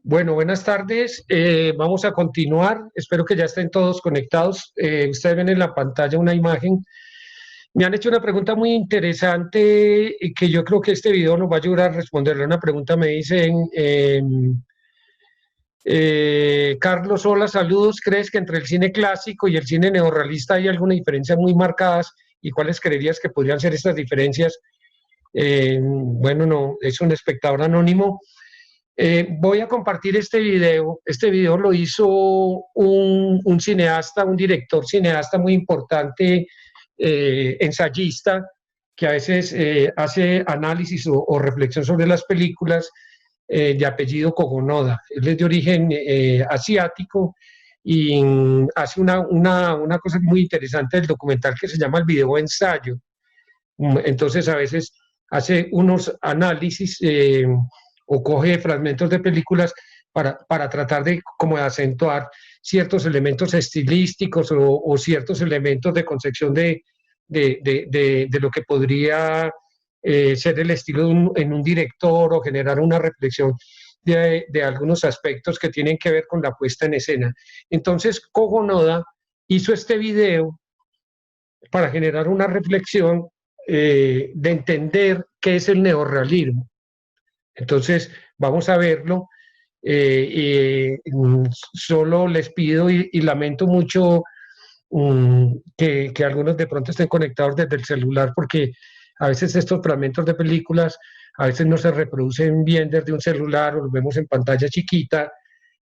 Bueno, buenas tardes. Vamos a continuar. Espero que ya estén todos conectados. Ustedes ven en la pantalla una imagen. Me han hecho una pregunta muy interesante y que yo creo que este video nos va a ayudar a responderle. Una pregunta me dicen, Carlos, hola, saludos. ¿Crees que entre el cine clásico y el cine neorrealista hay alguna diferencia muy marcadas? ¿Y cuáles creerías que podrían ser estas diferencias? Bueno, no, es un espectador anónimo. Voy a compartir este video. Este video lo hizo un cineasta, un director cineasta muy importante, ensayista, que a veces hace análisis o reflexión sobre las películas, de apellido Kogonoda. Él es de origen asiático y hace una cosa muy interesante del documental que se llama el video ensayo. Entonces, a veces hace unos análisis o coge fragmentos de películas para tratar de como de acentuar ciertos elementos estilísticos o ciertos elementos de concepción de lo que podría ser el estilo en un director o generar una reflexión de algunos aspectos que tienen que ver con la puesta en escena. Entonces, Kogonoda hizo este video para generar una reflexión de entender qué es el neorrealismo. Entonces, vamos a verlo. Solo les pido y lamento mucho que algunos de pronto estén conectados desde el celular, porque a veces estos fragmentos de películas a veces no se reproducen bien desde un celular o los vemos en pantalla chiquita,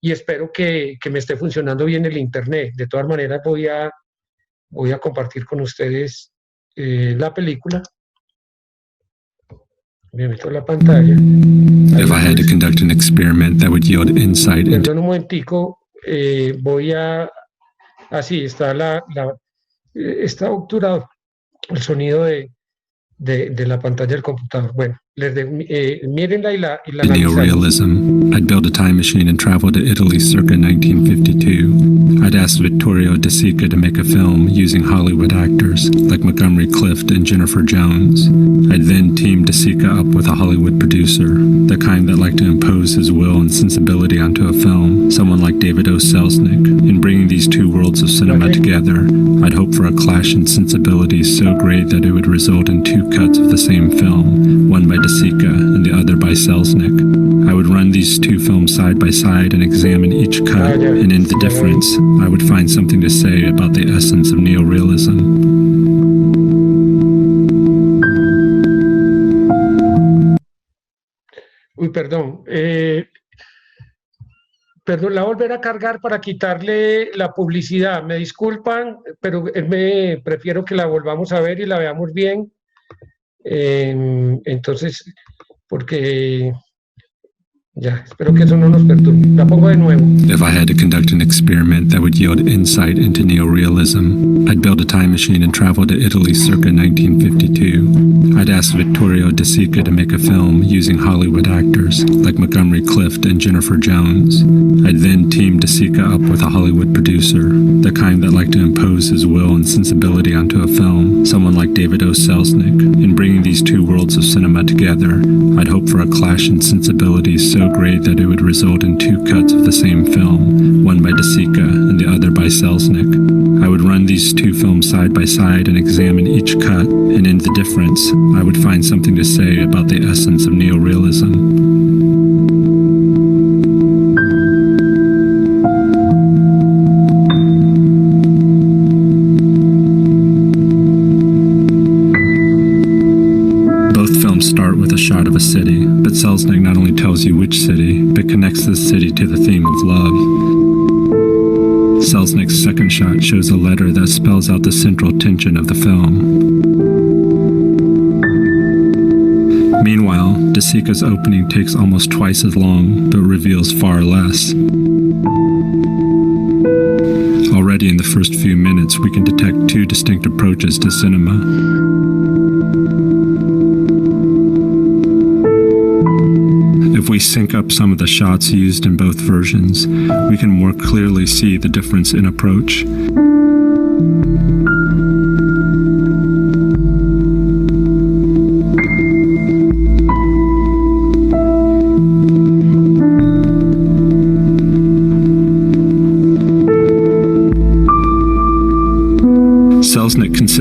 y espero que me esté funcionando bien el internet. De todas maneras, voy a compartir con ustedes la película. Me meto en la pantalla. If I had to conduct an experiment that would yield insight into... Perdón un momentico, voy a... Así está está obturado el sonido de la pantalla del computador. Bueno, mírenla y la neorealism. I'd build a time machine and travel to Italy circa 1952. I'd ask Vittorio De Sica to make a film using Hollywood actors like Montgomery Clift and Jennifer Jones. I'd then team De Sica up with a Hollywood producer, the kind that liked to impose his will and sensibility onto a film, someone like David O. Selznick. In bringing these two worlds of cinema together, I'd hope for a clash in sensibilities so great that it would result in two cuts of the same film, one by De Sica and the other by Selznick. I would run these two films side by side and examine each cut, and in the difference, I would find something to say about the essence of neorealism. Uy, perdón. Perdón, la volver a cargar para quitarle la publicidad. Me disculpan, pero prefiero que la volvamos a ver y la veamos bien. Entonces, porque ya, espero que eso no nos perturbe. La pongo de nuevo. If I had to conduct an experiment that would yield insight into neorealism, I'd build a time machine and travel to Italy circa 1952. I'd ask Vittorio De Sica to make a film using Hollywood actors like Montgomery Clift and Jennifer Jones. I'd then team De Sica up with a Hollywood producer, the kind that liked to impose his will and sensibility onto a film, someone like David O. Selznick. In bringing these two worlds of cinema together, I'd hope for a clash in sensibilities so great that it would result in two cuts of the same film, one by De Sica and the other by Selznick. I would run these two films side by side and examine each cut, and in the difference, I would find something to say about the essence of neorealism. Start with a shot of a city, but Selznick not only tells you which city, but connects this city to the theme of love. Selznick's second shot shows a letter that spells out the central tension of the film. Meanwhile, De Sica's opening takes almost twice as long, but reveals far less. Already in the first few minutes, we can detect two distinct approaches to cinema. If we sync up some of the shots used in both versions, we can more clearly see the difference in approach.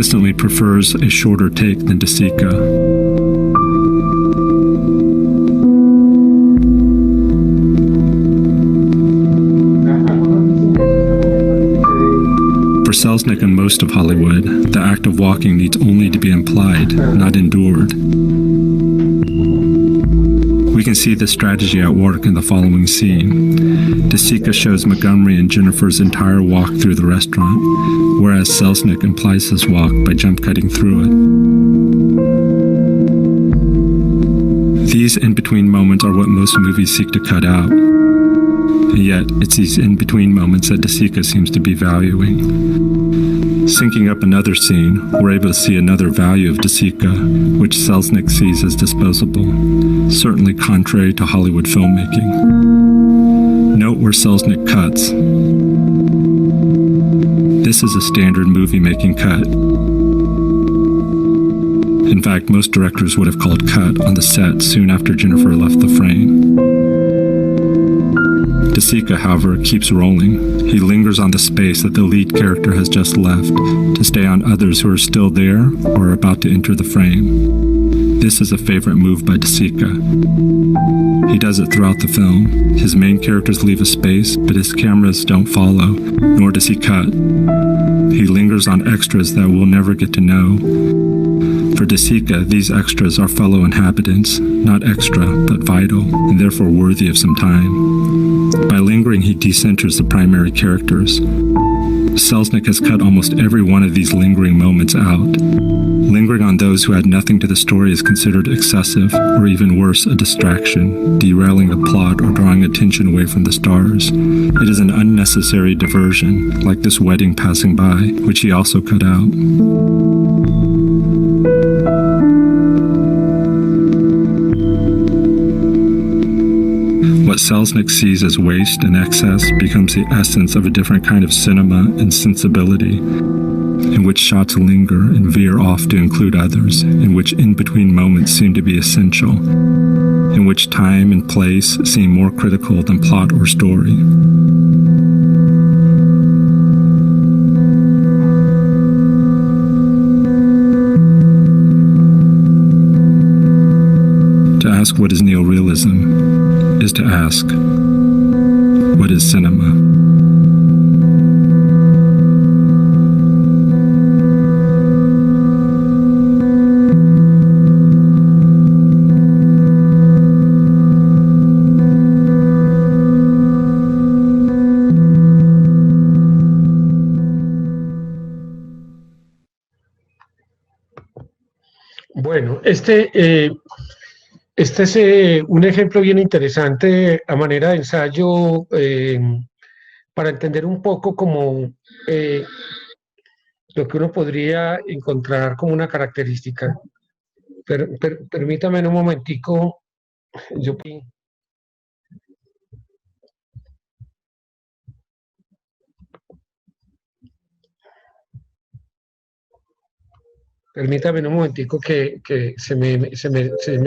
consistently prefers a shorter take than De Sica. For Selznick and most of Hollywood, the act of walking needs only to be implied, not endured. We can see this strategy at work in the following scene. De Sica shows Montgomery and Jennifer's entire walk through the restaurant, whereas Selznick implies his walk by jump cutting through it. These in-between moments are what most movies seek to cut out. And yet, it's these in-between moments that De Sica seems to be valuing. Syncing up another scene, we're able to see another value of De Sica, which Selznick sees as disposable, certainly contrary to Hollywood filmmaking. Note where Selznick cuts. This is a standard movie-making cut. In fact, most directors would have called cut on the set soon after Jennifer left the frame. De Sica, however, keeps rolling. He lingers on the space that the lead character has just left to stay on others who are still there or are about to enter the frame. This is a favorite move by De Sica. He does it throughout the film. His main characters leave a space, but his cameras don't follow, nor does he cut. He lingers on extras that we'll never get to know. For De Sica, these extras are fellow inhabitants, not extra, but vital, and therefore worthy of some time. By lingering, he decenters the primary characters. Selznick has cut almost every one of these lingering moments out. Lingering on those who add nothing to the story is considered excessive, or even worse, a distraction, derailing the plot or drawing attention away from the stars. It is an unnecessary diversion, like this wedding passing by, which he also cut out. What Selznick sees as waste and excess becomes the essence of a different kind of cinema and sensibility, in which shots linger and veer off to include others, in which in-between moments seem to be essential, in which time and place seem more critical than plot or story. To ask what is neorealism is to ask, what is cinema? Bueno, este es un ejemplo bien interesante a manera de ensayo para entender un poco como lo que uno podría encontrar como una característica. Permítame un momentico. Permítame un momentico que se me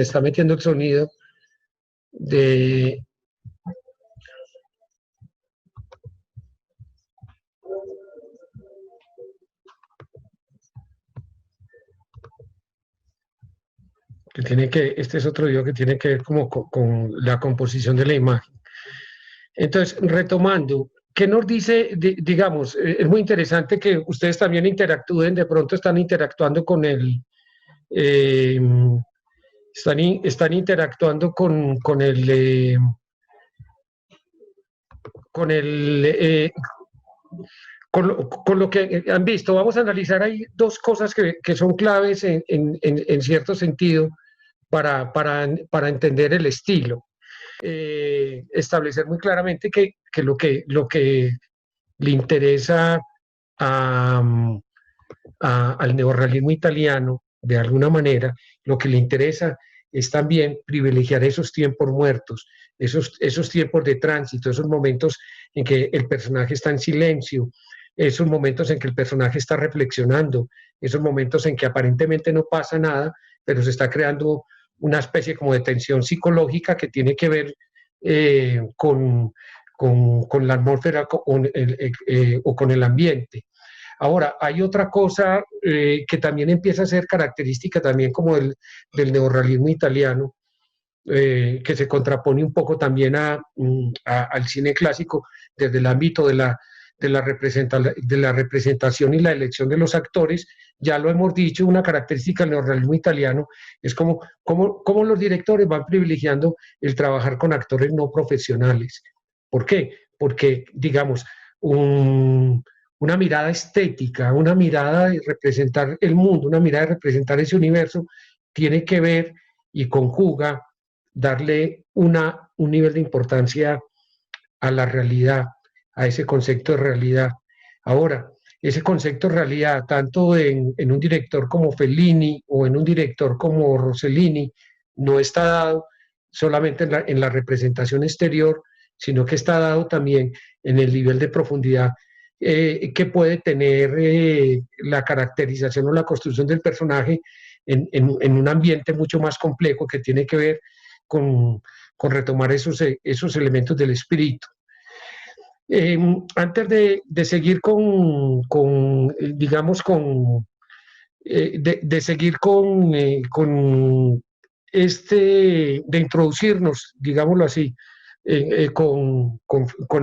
está metiendo el sonido de... este es otro video que tiene que ver como con la composición de la imagen. Entonces, retomando, ¿qué nos dice, digamos, es muy interesante que ustedes también interactúen, de pronto están interactuando con están interactuando con lo que han visto. Vamos a analizar ahí dos cosas que son claves en cierto sentido para entender el estilo. Establecer muy claramente que lo que le interesa al neorrealismo italiano, de alguna manera, lo que le interesa es también privilegiar esos tiempos muertos, esos tiempos de tránsito, esos momentos en que el personaje está en silencio, esos momentos en que el personaje está reflexionando, esos momentos en que aparentemente no pasa nada, pero se está creando una especie como de tensión psicológica que tiene que ver con la atmósfera o con el ambiente. Ahora, hay otra cosa que también empieza a ser característica también como del neorrealismo italiano, que se contrapone un poco también al cine clásico desde el ámbito de la representación y la elección de los actores. Ya lo hemos dicho, una característica del neorrealismo italiano es como los directores van privilegiando el trabajar con actores no profesionales. ¿Por qué? Porque, digamos, una mirada estética, una mirada de representar el mundo, una mirada de representar ese universo, tiene que ver y conjuga darle un nivel de importancia a la realidad, a ese concepto de realidad. Ahora, ese concepto de realidad, tanto en un director como Fellini o en un director como Rossellini, no está dado solamente en la representación exterior, sino que está dado también en el nivel de profundidad que puede tener la caracterización o la construcción del personaje en un ambiente mucho más complejo que tiene que ver con retomar esos elementos del espíritu. Antes de seguir de introducirnos, digámoslo así, con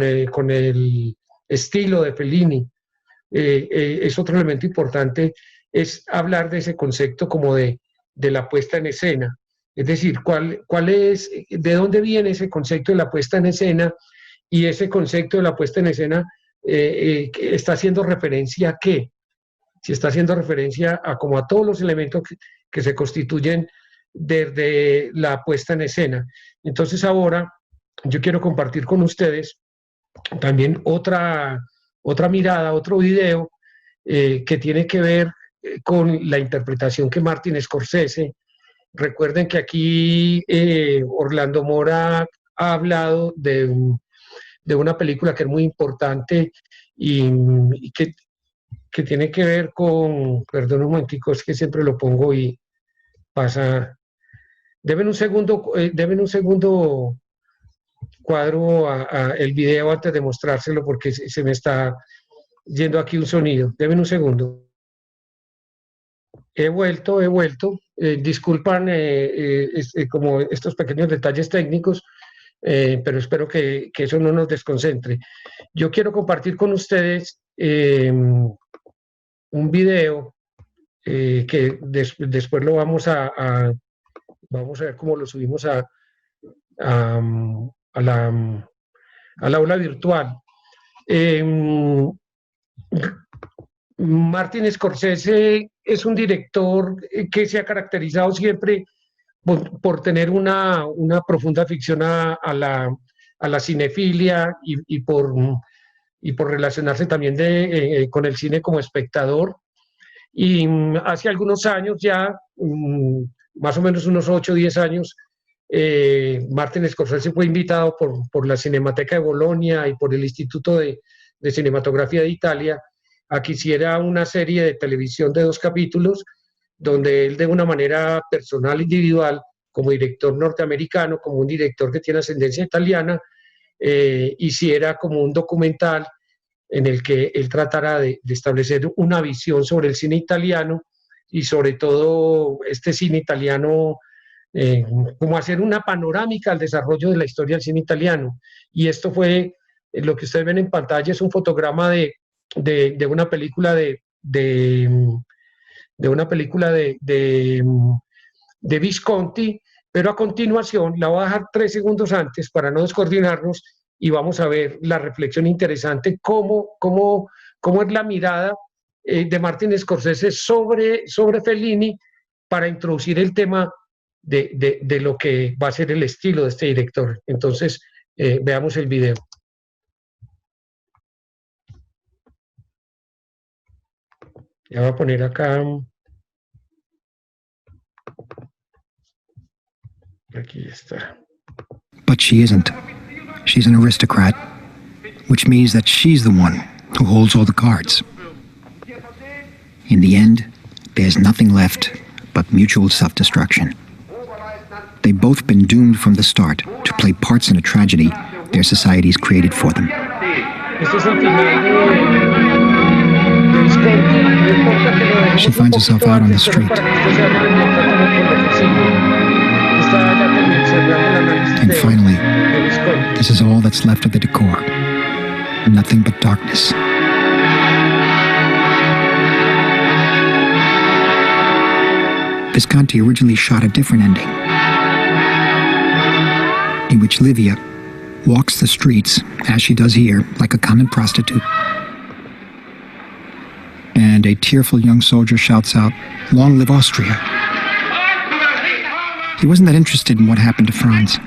el estilo de Fellini, es otro elemento importante, es hablar de ese concepto como de la puesta en escena. Es decir, de dónde viene ese concepto de la puesta en escena, y ese concepto de la puesta en escena está haciendo referencia a qué. Si está haciendo referencia a como a todos los elementos que se constituyen desde la puesta en escena. Entonces ahora yo quiero compartir con ustedes también otra mirada, otro video que tiene que ver con la interpretación que Martin Scorsese. Recuerden que aquí Orlando Mora ha hablado de una película que es muy importante y que tiene que ver con, perdón un momentico, es que siempre lo pongo y pasa. Deben un segundo cuadro el video antes de mostrárselo porque se me está yendo aquí un sonido. Deben un segundo. He vuelto. Disculpan como estos pequeños detalles técnicos, pero espero que eso no nos desconcentre. Yo quiero compartir con ustedes un video que después lo vamos a ver cómo lo subimos al aula virtual. Martin Scorsese es un director que se ha caracterizado siempre por tener una profunda afición a la cinefilia y por relacionarse también con el cine como espectador. Y hace algunos años ya, más o menos unos 8 o 10 años, Martin Scorsese fue invitado por la Cinemateca de Bolonia y por el Instituto de Cinematografía de Italia a que hiciera una serie de televisión de 2 capítulos, donde él de una manera personal, individual, como director norteamericano, como un director que tiene ascendencia italiana, hiciera como un documental en el que él tratara de establecer una visión sobre el cine italiano y sobre todo este cine italiano, como hacer una panorámica al desarrollo de la historia del cine italiano. Y esto fue, lo que ustedes ven en pantalla es un fotograma de una película de Visconti, pero a continuación la voy a dejar 3 segundos antes para no descoordinarnos y vamos a ver la reflexión interesante, cómo es la mirada de Martin Scorsese sobre Fellini para introducir el tema de lo que va a ser el estilo de este director. Entonces, veamos el video. Ya voy a poner acá. Aquí está. But she isn't. She's an aristocrat, which means that she's the one who holds all the cards. In the end, there's nothing left but mutual self-destruction. They've both been doomed from the start to play parts in a tragedy their societies created for them. Este es el final del She finds herself out on the street. And finally, this is all that's left of the decor. Nothing but darkness. Visconti originally shot a different ending, in which Livia walks the streets, as she does here, like a common prostitute. And a tearful young soldier shouts out, "Long live Austria." He wasn't that interested in what happened to Franz.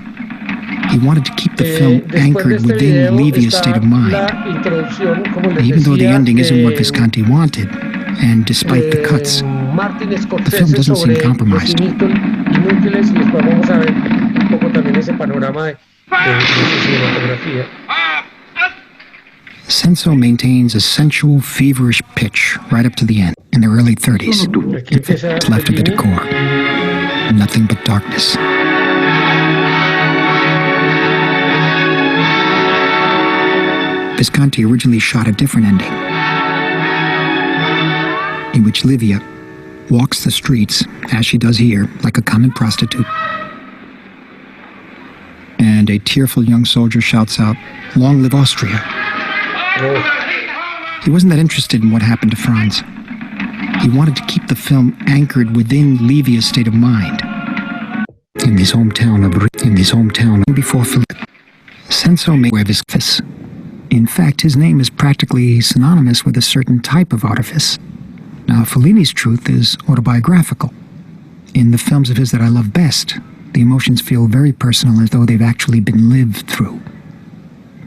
He wanted to keep the film anchored within Livia's state of mind. Even though the ending isn't what Visconti wanted, and despite the cuts, the film doesn't seem compromised. Senso maintains a sensual, feverish pitch right up to the end, in the early 30s. What's left of the decor. Nothing but darkness. Visconti originally shot a different ending, in which Livia walks the streets, as she does here, like a common prostitute. And a tearful young soldier shouts out, "Long live Austria." He wasn't that interested in what happened to Franz. He wanted to keep the film anchored within Livia's state of mind. In his hometown before Philip. Senso may wear artifice. In fact, his name is practically synonymous with a certain type of artifice. Now, Fellini's truth is autobiographical. In the films of his that I love best, the emotions feel very personal, as though they've actually been lived through.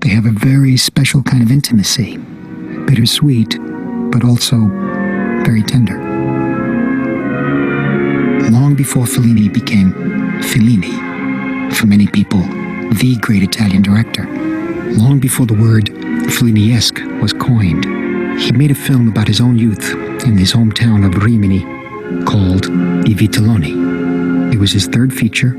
They have a very special kind of intimacy, bittersweet, but also very tender. Long before Fellini became Fellini, for many people, the great Italian director, long before the word Fellini-esque was coined, he made a film about his own youth in his hometown of Rimini called I Vitelloni. It was his third feature,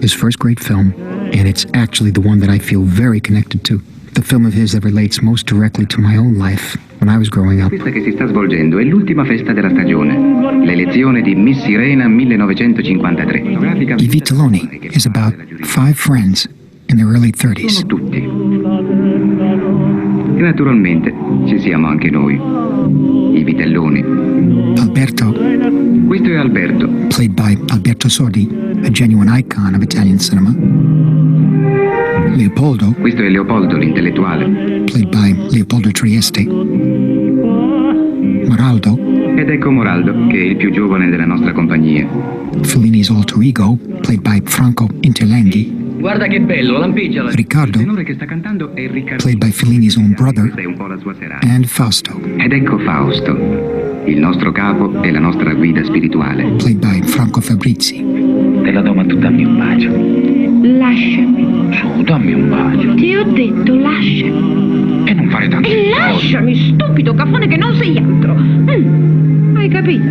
his first great film, and it's actually the one that I feel very connected to. The film of his that relates most directly to my own life when I was growing up. Questa che si sta svolgendo è l'ultima festa della stagione, l'elezione di Miss Sirena 1953. I Vitelloni is about 5 friends in their early 30s. Sono tutti. E naturalmente ci siamo anche noi, i vitelloni. Alberto, Questo è Alberto, played by Alberto Sordi, a genuine icon of Italian cinema. Leopoldo, questo è Leopoldo l'intellettuale. played by Leopoldo Trieste. Moraldo, Ed ecco Moraldo, che è il più giovane della nostra compagnia. Fellini's alter ego, played by Franco Interlenghi. Guarda che bello, lampeggiala. Il Riccardo, tenore che sta cantando è Riccardo. played by Fellini's own brother. Questa è un po' la sua serata. And Fausto, Ed ecco Fausto, il nostro capo e la nostra guida spirituale. played by Franco Fabrizi. Te la do, ma tu dammi un bacio. Lasciami. Su, dammi un bacio. Ti ho detto lasciami. E non fare tanto. E lasciami, stupido cafone che non sei altro. Hai capito?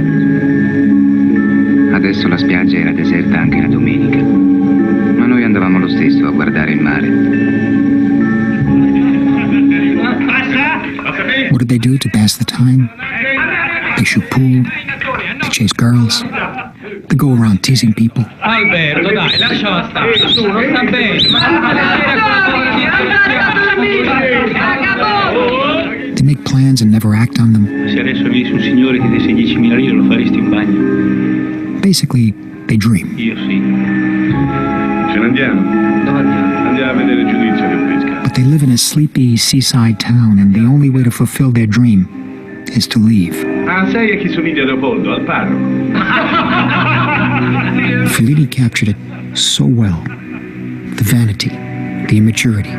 Adesso la spiaggia era deserta anche la domenica, ma noi andavamo lo stesso a guardare il mare. What did they do to pass the time? They shoot pool, they chase girls, they go around teasing people. Alberto, dai, lasciala stare. Su, non sta bene. They make plans and never act on them. Se adesso venisse un signore che ti desse 10.000 lire, lo faresti in bagno? Basically, they dream. Io sì. Ce ne andiamo? Dove andiamo? Andiamo a vedere il giudizio del pesca. But they live in a sleepy seaside town, and the only way to fulfill their dream is to leave. Ah, sai a chi somiglia Leopoldo? Al parroco. Fellini captured it so well. The vanity, the immaturity.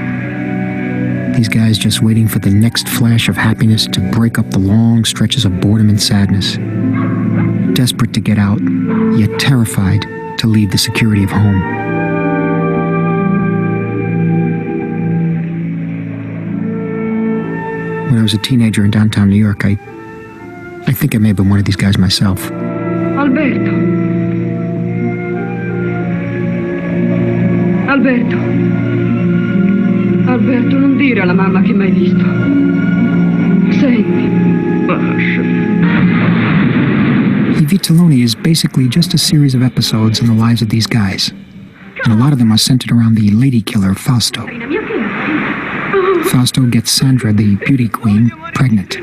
These guys just waiting for the next flash of happiness to break up the long stretches of boredom and sadness. Desperate to get out, yet terrified to leave the security of home. When I was a teenager in downtown New York, I think I may have been one of these guys myself. Alberto. Alberto. Alberto, non dire alla mamma che mi hai visto. Senti, I Vitelloni is basically just a series of episodes in the lives of these guys. And a lot of them are centered around the lady killer, Fausto. Fausto gets Sandra, the beauty queen, pregnant.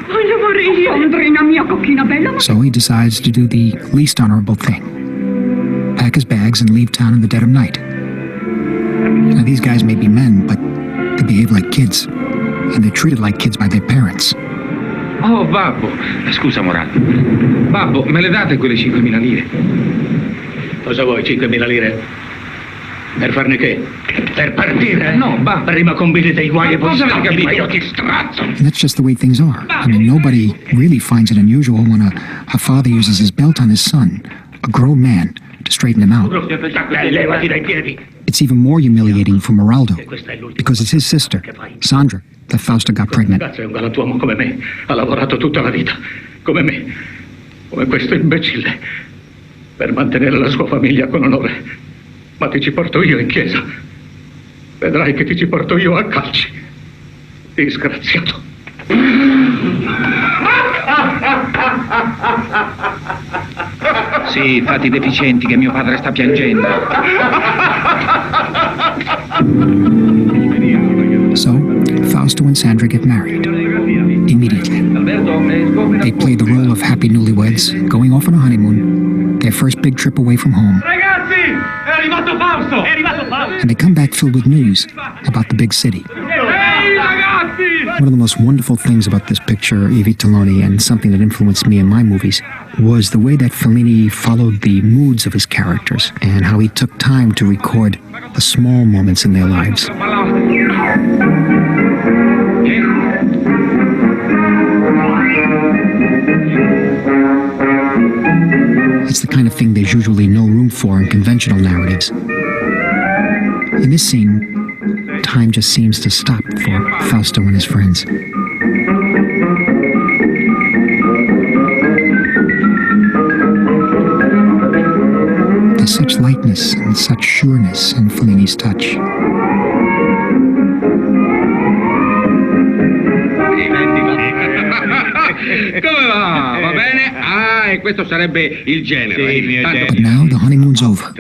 So he decides to do the least honorable thing. Pack his bags and leave town in the dead of night. Now, these guys may be men, but they behave like kids. And they're treated like kids by their parents. Oh, babbo. Scusa, Morale. Babbo, me le date quelle 5.000 lire? Cosa vuoi, 5.000 lire? Per farne che? Per partire? No, babbo. Prima combini dei guai e poi Cosa avete scappi, capito? ma io ti strazzo. And that's just the way things are. I mean, nobody really finds it unusual when a father uses his belt on his son, a grown man, to straighten him out. Levati dai piedi. It's even more humiliating for Moraldo, because it's his sister, Sandra, that Fausto got pregnant. Cazzo, è un galantuomo come me. Ha lavorato tutta la vita. Come me. Come questo imbecille. Per mantenere la sua famiglia con onore. Ma ti ci porto io in chiesa. Vedrai che ti ci porto io a calci. Disgraziato. Sì, fatti deficienti che mio padre sta piangendo. So, Fausto and Sandra get married. Immediately. They play the role of happy newlyweds, going off on a honeymoon, their first big trip away from home. Ragazzi, è arrivato Fausto! È arrivato Fausto! And they come back filled with news about the big city. Ehi, ragazzi! One of the most wonderful things about this picture, I Vitelloni, and something that influenced me in my movies, was the way that Fellini followed the moods of his characters and how he took time to record the small moments in their lives. It's the kind of thing there's usually no room for in conventional narratives. In this scene, time just seems to stop for Fausto and his friends. There's such lightness and such sureness in Fellini's touch. Come va? Va bene? Ah, e questo sarebbe il genere. Sì, mio genere. But now the honeymoon's over.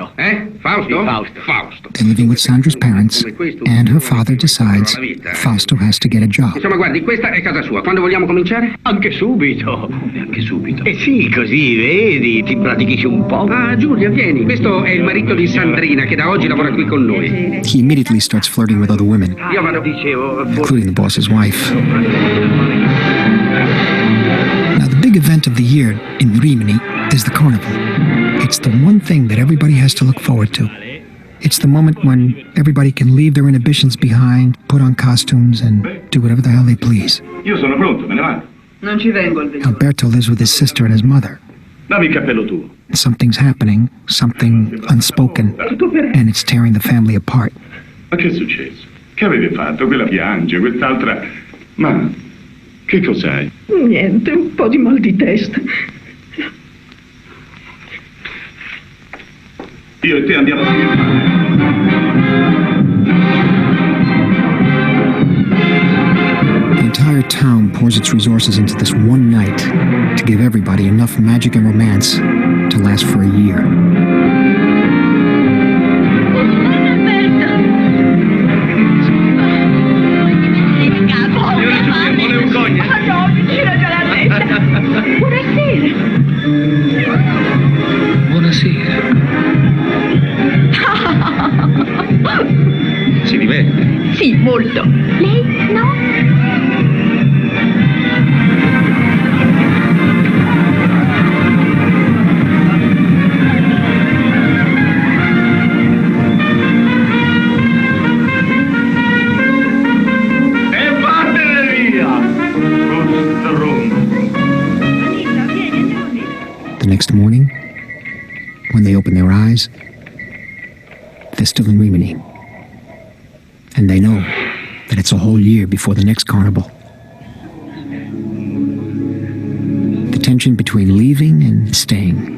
Fausto? Fausto. Fausto. They're living with Sandra's parents, and her father decides Fausto has to get a job. Insomma, guardi, questa è casa sua. Quando vogliamo cominciare? Anche subito. Anche subito. Eh sì, così, vedi, ti pratichi un po'. Ah, Giulia, vieni. Questo è il marito di Sandrina, che da oggi lavora qui con noi. He immediately starts flirting with other women, Io vado, dicevo... including the boss's wife. Now, the big event of the year in Rimini is the carnival. It's the one thing that everybody has to look forward to. It's the moment when everybody can leave their inhibitions behind, put on costumes, and do whatever the hell they please. Io sono pronto, me ne vado. Non ci vengo al venuto. Alberto lives with his sister and his mother. Dammi il cappello tuo. Something's happening, something unspoken, and it's tearing the family apart. Ma che è successo? Che avete fatto? Quella piange, quest'altra... Ma che cos'hai? Niente, un po' di mal di testa. Io e te andiamo a finire. The entire town pours its resources into this one night to give everybody enough magic and romance to last for a year. Buonasera. Si diverte? Sì, molto. Lei no? E vattene via! The next morning, when they open their eyes, they're still in Rimini. And they know that it's a whole year before the next carnival. The tension between leaving and staying.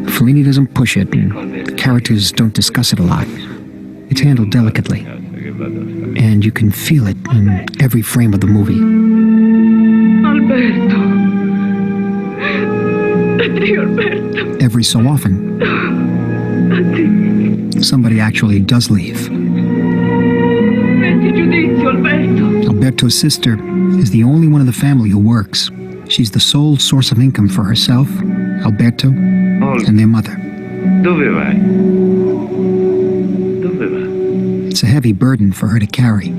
Fellini doesn't push it, and the characters don't discuss it a lot. It's handled delicately. And you can feel it in every frame of the movie. Alberto. Addio, Alberto. Every so often, somebody actually does leave. Metti giudizio, Alberto. Alberto's sister is the only one of the family who works. She's the sole source of income for herself, Alberto, and their mother. Dove vai? Dove vai? It's a heavy burden for her to carry.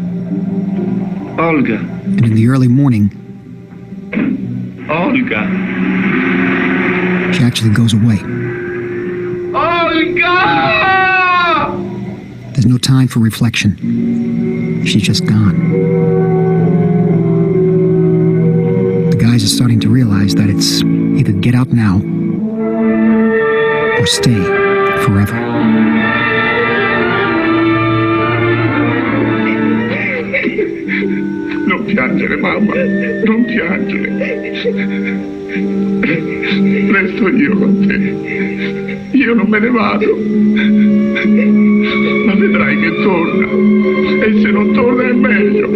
Olga. And in the early morning, Olga. she actually goes away. Olga! There's no time for reflection. She's just gone. The guys are starting to realize that it's either get out now or stay forever. Non piangere, mamma, non piangere. Resto io con te. Io non me ne vado. Ma vedrai che torna. E se non torna è meglio.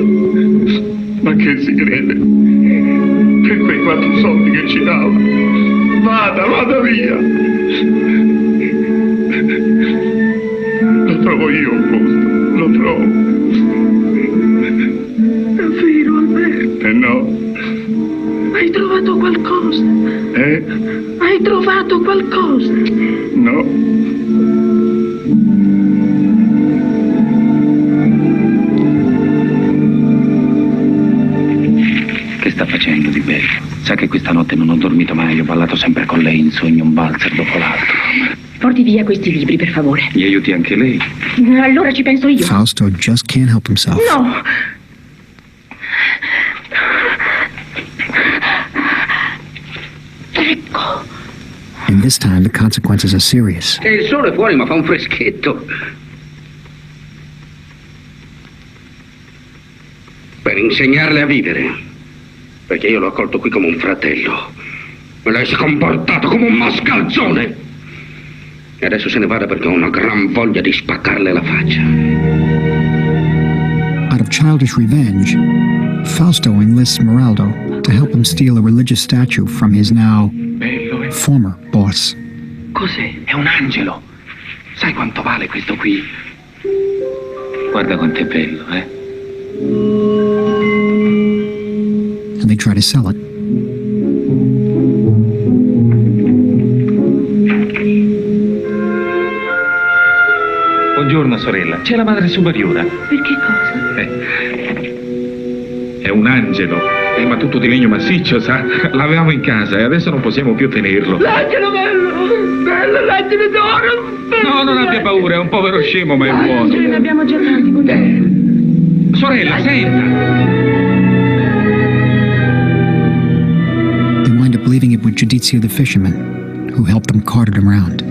Ma che si crede? Per quei 4 soldi che ci dava. Vada via. Lo trovo io un posto. Lo trovo. Davvero, Alberto? No. Hai trovato qualcosa? Hai trovato qualcosa? No. Che sta facendo di bello? Sa che questa notte non ho dormito mai, ho ballato sempre con lei in sogno un valzer dopo l'altro. Porti via questi libri, per favore. Mi aiuti anche lei? Allora ci penso io. Fausto just can't help himself. No! Ecco. And this time the consequences are serious. C'è il sole fuori ma fa un freschetto. Per insegnarle a vivere. Perché io l'ho accolto qui come un fratello. E lei si è comportato come un mascalzone. E adesso se ne vada perché ho una gran voglia di spaccarle la faccia. Out of childish revenge, Fausto enlists Meraldo to help him steal a religious statue from his now former boss. Cos'è? È un angelo. Sai quanto vale questo qui? Guarda quanto è bello, And they try to sell it. Buongiorno sorella, c'è la madre superiora. Per che cosa? È un angelo, ma tutto di legno massiccio, sa? L'avevamo in casa e adesso non possiamo più tenerlo. L'angelo bello, l'angelo d'oro. No, non abbia paura, è un povero scemo, ma è buono. Ce ne abbiamo già tanti con te. Sorella, senta! They wind up leaving it with Giudizio the fisherman, who helped them cart it around.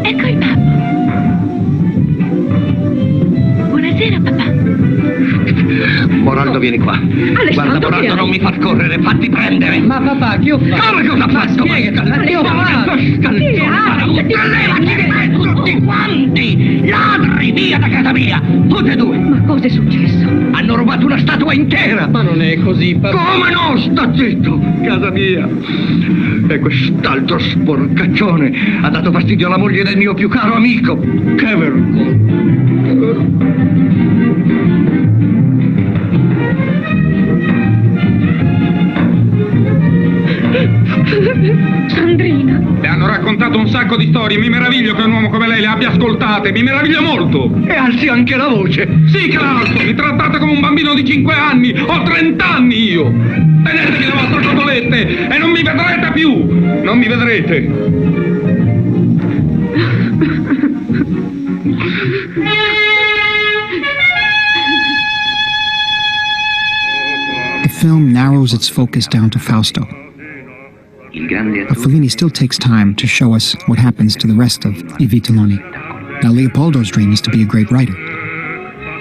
Ecco il babbo. Buonasera, papà. Moraldo, vieni qua. Guarda, Moraldo, non mi far correre, fatti prendere. Ma papà, che ho fatto? Come cosa ha fatto? Che ho fatto? Levati tutti quanti! Ladri, via da casa mia! Tutti e due! Ma cosa è successo? Hanno rubato una statua intera! Ma non è così, papà. Come no? Sta zitto! Casa mia! E quest'altro sporcaccione ha dato fastidio alla moglie del mio più caro amico! Che vergogna! Sandrina. Le hanno raccontato un sacco di storie, mi meraviglio che un uomo come lei le abbia ascoltate, mi meraviglia molto! E alzi anche la voce! Sì che la alzo, mi trattate come un bambino di 5 anni, ho 30 anni io! Tenetevi le vostre cotolette e non mi vedrete più! Non mi vedrete! The film narrows its focus down to Fausto, but Fellini still takes time to show us what happens to the rest of I Vitelloni. Now, Leopoldo's dream is to be a great writer,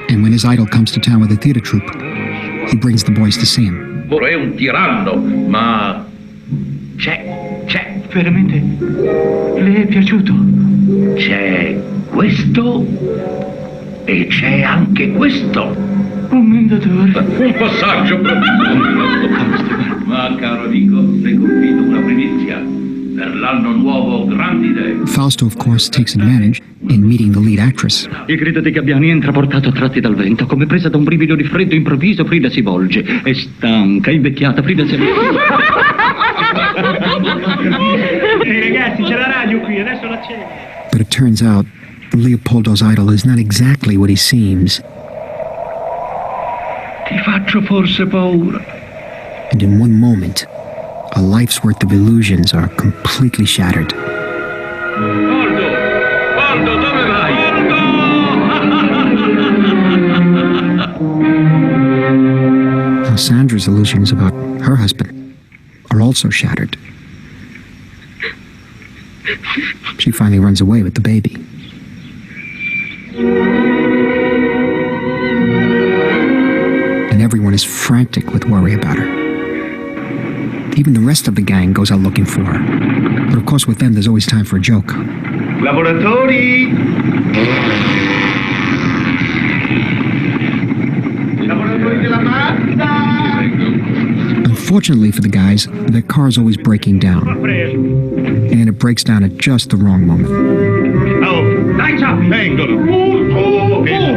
and when his idol comes to town with a theater troupe, he brings the boys to see him. È un tiranno, ma c'è. Veramente? Le è piaciuto? c'è questo e c'è anche questo. Commendatore. Un passaggio. Ma caro amico, le confido una primizia. Per l'anno nuovo, grandi idee. Fausto, of course, takes advantage in meeting the lead actress. Il grido dei gabbiani entra portato a tratti dal vento, come presa da un brivido di freddo improvviso. Frida si volge, è stanca, invecchiata. Frida si... Ragazzi, c'è la radio qui, adesso l'accendo. But it turns out Leopoldo's idol is not exactly what he seems. Ti faccio forse paura. And in one moment, a life's worth of illusions are completely shattered. Aldo! Aldo, dove vai? Now Sandra's illusions about her husband are also shattered. She finally runs away with the baby. And everyone is frantic with worry about her. Even the rest of the gang goes out looking for her. But of course with them there's always time for a joke. Lavoratori! Lavoratori della Mazda! Unfortunately for the guys, their car is always breaking down. And it breaks down at just the wrong moment. Oh, dai ciappi! Vengono!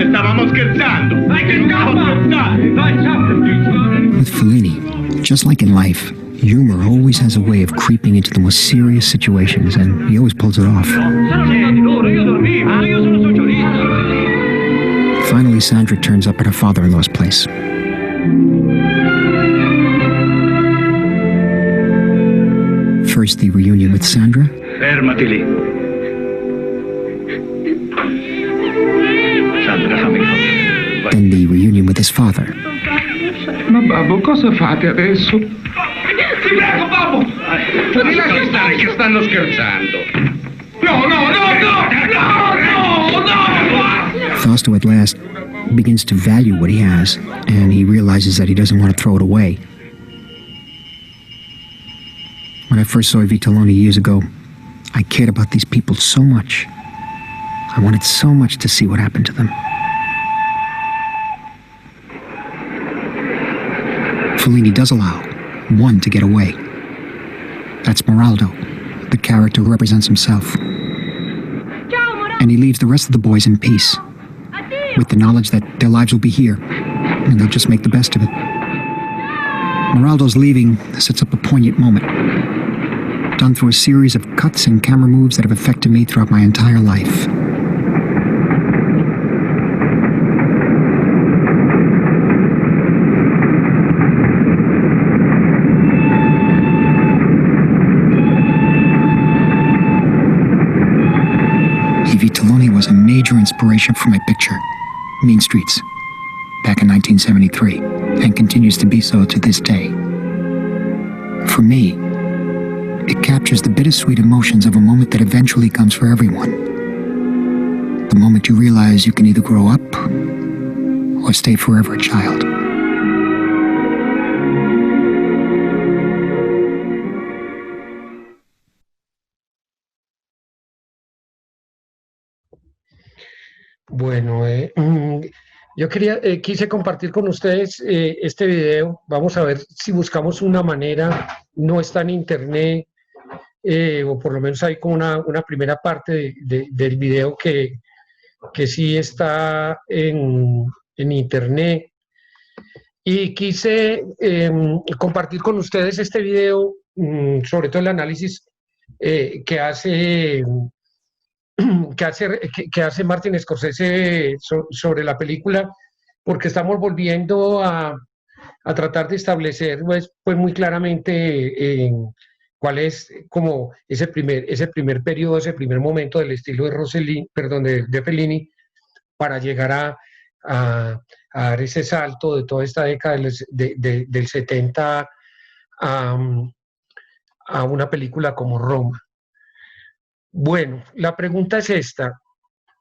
Stavamo scherzando! Dai che scappa! Dai ciappi! With Fellini, just like in life, humor always has a way of creeping into the most serious situations, and he always pulls it off. Finally, Sandra turns up at her father-in-law's place. First, the reunion with Sandra. Fermati lì. Sandra, fammi fare. Then the reunion with his father. Ma babbo, cosa fate adesso? Ti prego, babbo! Mi lasci stare che stanno scherzando. No, no, no, no! No, no, no! Fausto at last begins to value what he has, and he realizes that he doesn't want to throw it away. When I first saw Vitelloni years ago, I cared about these people so much. I wanted so much to see what happened to them. Fellini does allow one to get away. That's Moraldo, the character who represents himself. And he leaves the rest of the boys in peace, with the knowledge that their lives will be here, and they'll just make the best of it. Moraldo's leaving sets up a poignant moment, done through a series of cuts and camera moves that have affected me throughout my entire life. Vitelloni was a major inspiration for my picture, Mean Streets, back in 1973, and continues to be so to this day. For me, it captures the bittersweet emotions of a moment that eventually comes for everyone. The moment you realize you can either grow up or stay forever a child. Bueno, yo quise compartir con ustedes este video. Vamos a ver si buscamos una manera, no está en internet, o por lo menos hay como una primera parte del video que sí está en internet. Y quise compartir con ustedes este video, sobre todo el análisis que hace Martin Scorsese sobre la película, porque estamos volviendo a tratar de establecer pues muy claramente cuál es como ese primer periodo, ese primer momento del estilo de Fellini, para llegar a dar ese salto de toda esta década del 70 a una película como Roma. Bueno, la pregunta es esta: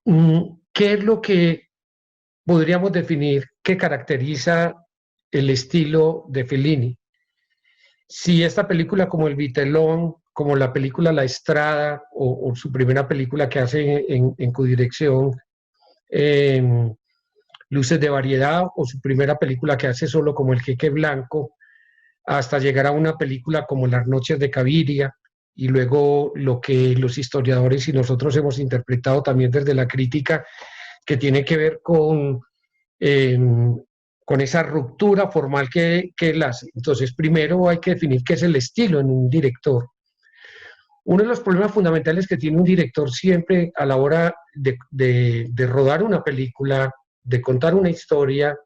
¿qué es lo que podríamos definir que caracteriza el estilo de Fellini? Si esta película como El Vitellón, como la película La Estrada, o su primera película que hace en codirección, Luces de Variedad, o su primera película que hace solo como El Jeque Blanco, hasta llegar a una película como Las Noches de Caviria, y luego lo que los historiadores y nosotros hemos interpretado también desde la crítica, que tiene que ver con esa ruptura formal que él hace. Entonces, primero hay que definir qué es el estilo en un director. Uno de los problemas fundamentales que tiene un director siempre a la hora de rodar una película, de contar una historia,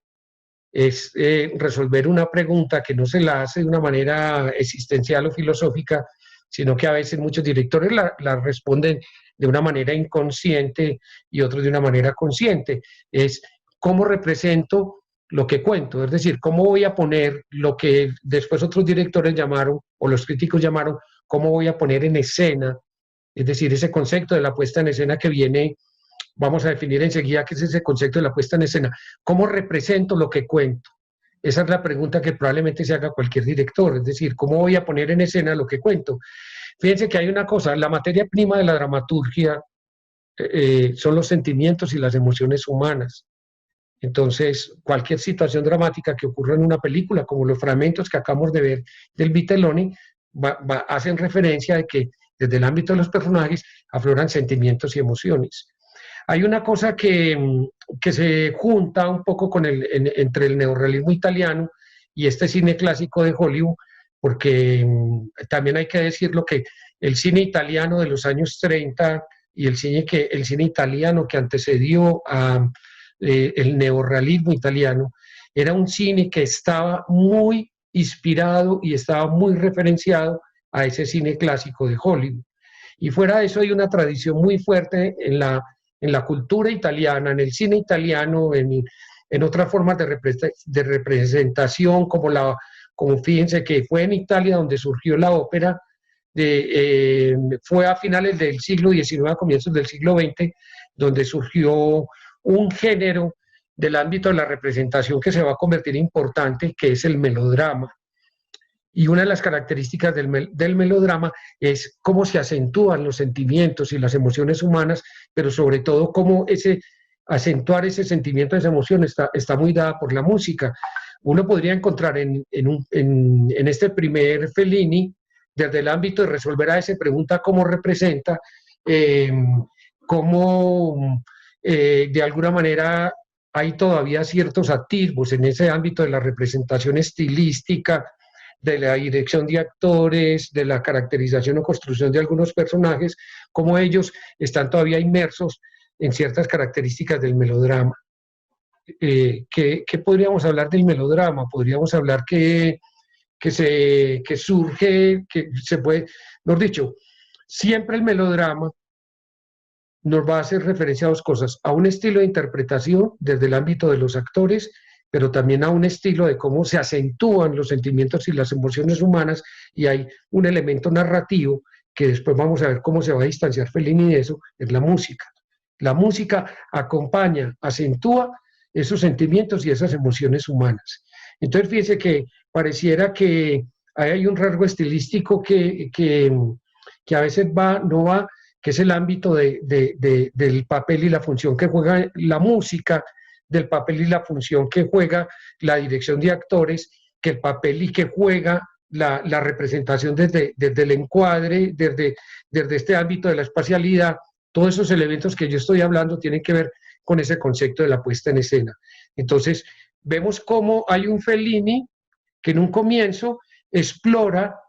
es resolver una pregunta que no se la hace de una manera existencial o filosófica, sino que a veces muchos directores la responden de una manera inconsciente y otros de una manera consciente. Es cómo represento lo que cuento, es decir, cómo voy a poner lo que después otros directores llamaron, o los críticos llamaron, cómo voy a poner en escena, es decir, ese concepto de la puesta en escena que viene, vamos a definir enseguida qué es ese concepto de la puesta en escena, cómo represento lo que cuento. Esa es la pregunta que probablemente se haga cualquier director, es decir, ¿cómo voy a poner en escena lo que cuento? Fíjense que hay una cosa, la materia prima de la dramaturgia son los sentimientos y las emociones humanas. Entonces, cualquier situación dramática que ocurra en una película, como los fragmentos que acabamos de ver del Vitelloni, hacen referencia de que desde el ámbito de los personajes afloran sentimientos y emociones. Hay una cosa que se junta un poco entre el neorrealismo italiano y este cine clásico de Hollywood, porque también hay que decirlo que el cine italiano de los años 30 y el cine italiano que antecedió el neorrealismo italiano, era un cine que estaba muy inspirado y estaba muy referenciado a ese cine clásico de Hollywood. Y fuera de eso hay una tradición muy fuerte en la cultura italiana, en el cine italiano, en otras formas de representación, como fíjense que fue en Italia donde surgió la ópera, fue a finales del siglo XIX, a comienzos del siglo XX, donde surgió un género del ámbito de la representación que se va a convertir importante, que es el melodrama. Y una de las características del melodrama es cómo se acentúan los sentimientos y las emociones humanas, pero sobre todo cómo acentuar ese sentimiento, esa emoción está muy dada por la música. Uno podría encontrar en este primer Fellini, desde el ámbito de resolver a esa pregunta cómo representa, cómo de alguna manera hay todavía ciertos atisbos en ese ámbito de la representación estilística, de la dirección de actores, de la caracterización o construcción de algunos personajes, como ellos están todavía inmersos en ciertas características del melodrama. ¿Qué podríamos hablar del melodrama? Podríamos hablar que surge, que se puede, mejor dicho, siempre el melodrama nos va a hacer referencia a dos cosas, a un estilo de interpretación desde el ámbito de los actores, pero también a un estilo de cómo se acentúan los sentimientos y las emociones humanas, y hay un elemento narrativo que después vamos a ver cómo se va a distanciar Fellini de eso, es la música. La música acompaña, acentúa esos sentimientos y esas emociones humanas. Entonces fíjense que pareciera que hay un rasgo estilístico que a veces no va, que es el ámbito del papel y la función que juega la música, del papel y la función que juega la dirección de actores, que el papel y que juega la representación desde el encuadre, desde este ámbito de la espacialidad. Todos esos elementos que yo estoy hablando tienen que ver con ese concepto de la puesta en escena. Entonces, vemos cómo hay un Fellini que en un comienzo explora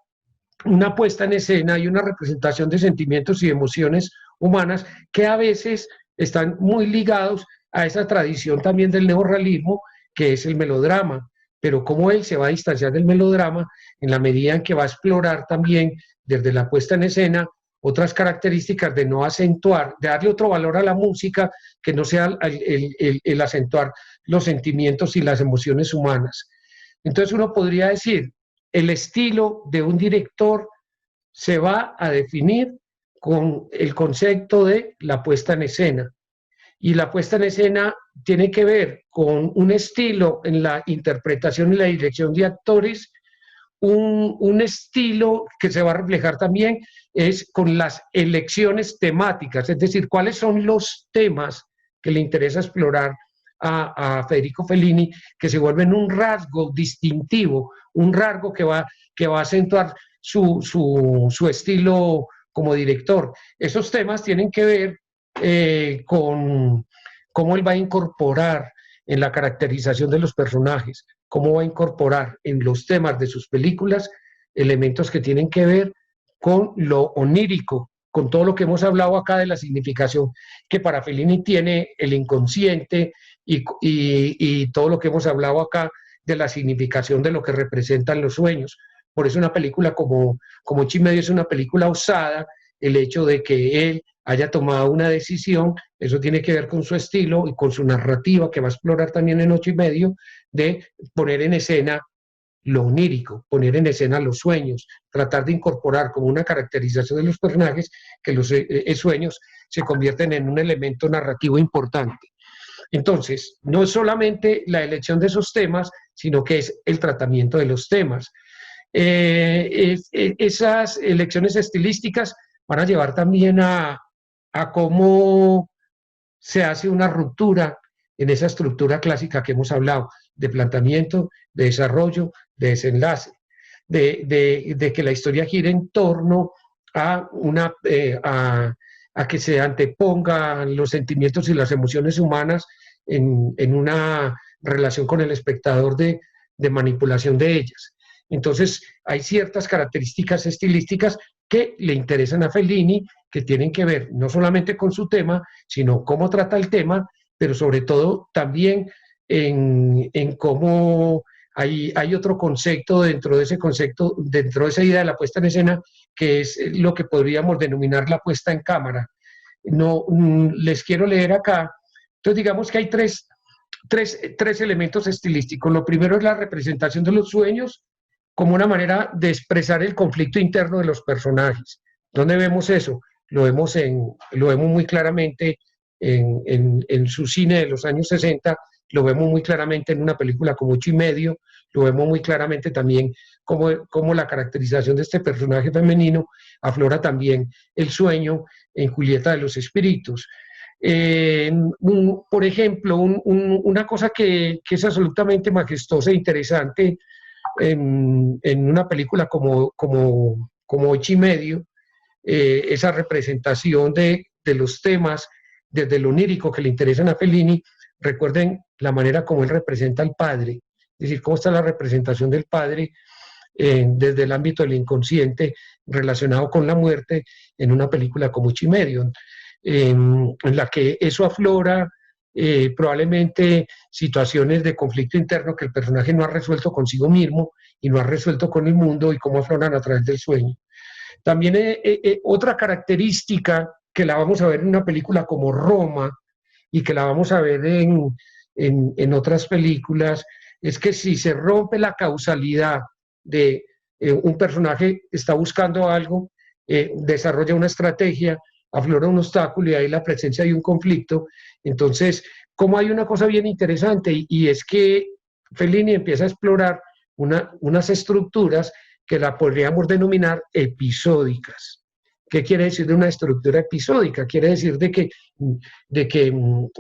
una puesta en escena y una representación de sentimientos y emociones humanas que a veces están muy ligados a esa tradición también del neorrealismo, que es el melodrama, pero cómo él se va a distanciar del melodrama en la medida en que va a explorar también desde la puesta en escena otras características de no acentuar, de darle otro valor a la música que no sea el acentuar los sentimientos y las emociones humanas. Entonces uno podría decir, el estilo de un director se va a definir con el concepto de la puesta en escena. Y la puesta en escena tiene que ver con un estilo en la interpretación y la dirección de actores, un estilo que se va a reflejar también es con las elecciones temáticas, es decir, cuáles son los temas que le interesa explorar a Federico Fellini, que se vuelven un rasgo distintivo, un rasgo que va a acentuar su estilo como director. Esos temas tienen que ver con cómo él va a incorporar en la caracterización de los personajes, cómo va a incorporar en los temas de sus películas elementos que tienen que ver con lo onírico, con todo lo que hemos hablado acá de la significación que para Fellini tiene el inconsciente y todo lo que hemos hablado acá de la significación de lo que representan los sueños. Por eso una película como 8:30 es una película osada, el hecho de que él haya tomado una decisión, eso tiene que ver con su estilo y con su narrativa que va a explorar también en 8:30, de poner en escena lo onírico, poner en escena los sueños, tratar de incorporar como una caracterización de los personajes que los sueños se convierten en un elemento narrativo importante. Entonces, no es solamente la elección de esos temas, sino que es el tratamiento de los temas. Esas elecciones estilísticas van a llevar también a cómo se hace una ruptura en esa estructura clásica que hemos hablado, de planteamiento, de desarrollo, de desenlace, de que la historia gire en torno a que se antepongan los sentimientos y las emociones humanas en una relación con el espectador de manipulación de ellas. Entonces, hay ciertas características estilísticas que le interesan a Fellini, que tienen que ver no solamente con su tema, sino cómo trata el tema, pero sobre todo también en cómo hay otro concepto dentro de ese concepto, dentro de esa idea de la puesta en escena, que es lo que podríamos denominar la puesta en cámara. No, les quiero leer acá. Entonces, digamos que hay tres elementos estilísticos. Lo primero es la representación de los sueños como una manera de expresar el conflicto interno de los personajes. ¿Dónde vemos eso? Lo vemos muy claramente en su cine de los años 60, lo vemos muy claramente en una película como 8:30, lo vemos muy claramente también como la caracterización de este personaje femenino aflora también el sueño en Julieta de los Espíritus. Por ejemplo, una cosa que es absolutamente majestuosa e interesante en una película como 8:30, esa representación de los temas desde lo onírico que le interesan a Fellini. Recuerden la manera como él representa al padre, es decir, cómo está la representación del padre desde el ámbito del inconsciente relacionado con la muerte en una película como 8:30, en la que eso aflora probablemente situaciones de conflicto interno que el personaje no ha resuelto consigo mismo y no ha resuelto con el mundo, y cómo afloran a través del sueño. También otra característica que la vamos a ver en una película como Roma y que la vamos a ver en otras películas, es que si se rompe la causalidad de un personaje está buscando algo, desarrolla una estrategia, aflora un obstáculo y hay la presencia de un conflicto. Entonces, como hay una cosa bien interesante, y es que Fellini empieza a explorar unas estructuras que la podríamos denominar episódicas. ¿Qué quiere decir de una estructura episódica? Quiere decir de que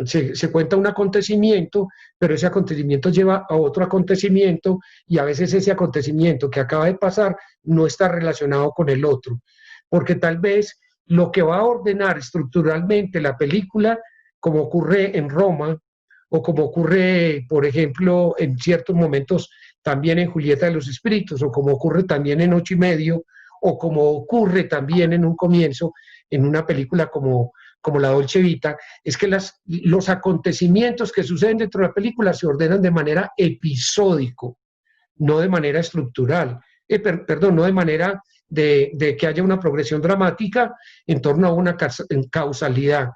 se cuenta un acontecimiento, pero ese acontecimiento lleva a otro acontecimiento, y a veces ese acontecimiento que acaba de pasar no está relacionado con el otro, porque tal vez lo que va a ordenar estructuralmente la película, como ocurre en Roma, o como ocurre, por ejemplo, en ciertos momentos también en Julieta de los Espíritus, o como ocurre también en 8:30, o como ocurre también en un comienzo en una película como La Dolce Vita, es que los acontecimientos que suceden dentro de la película se ordenan de manera episódico, no de manera estructural, no de manera de que haya una progresión dramática en torno a una causalidad.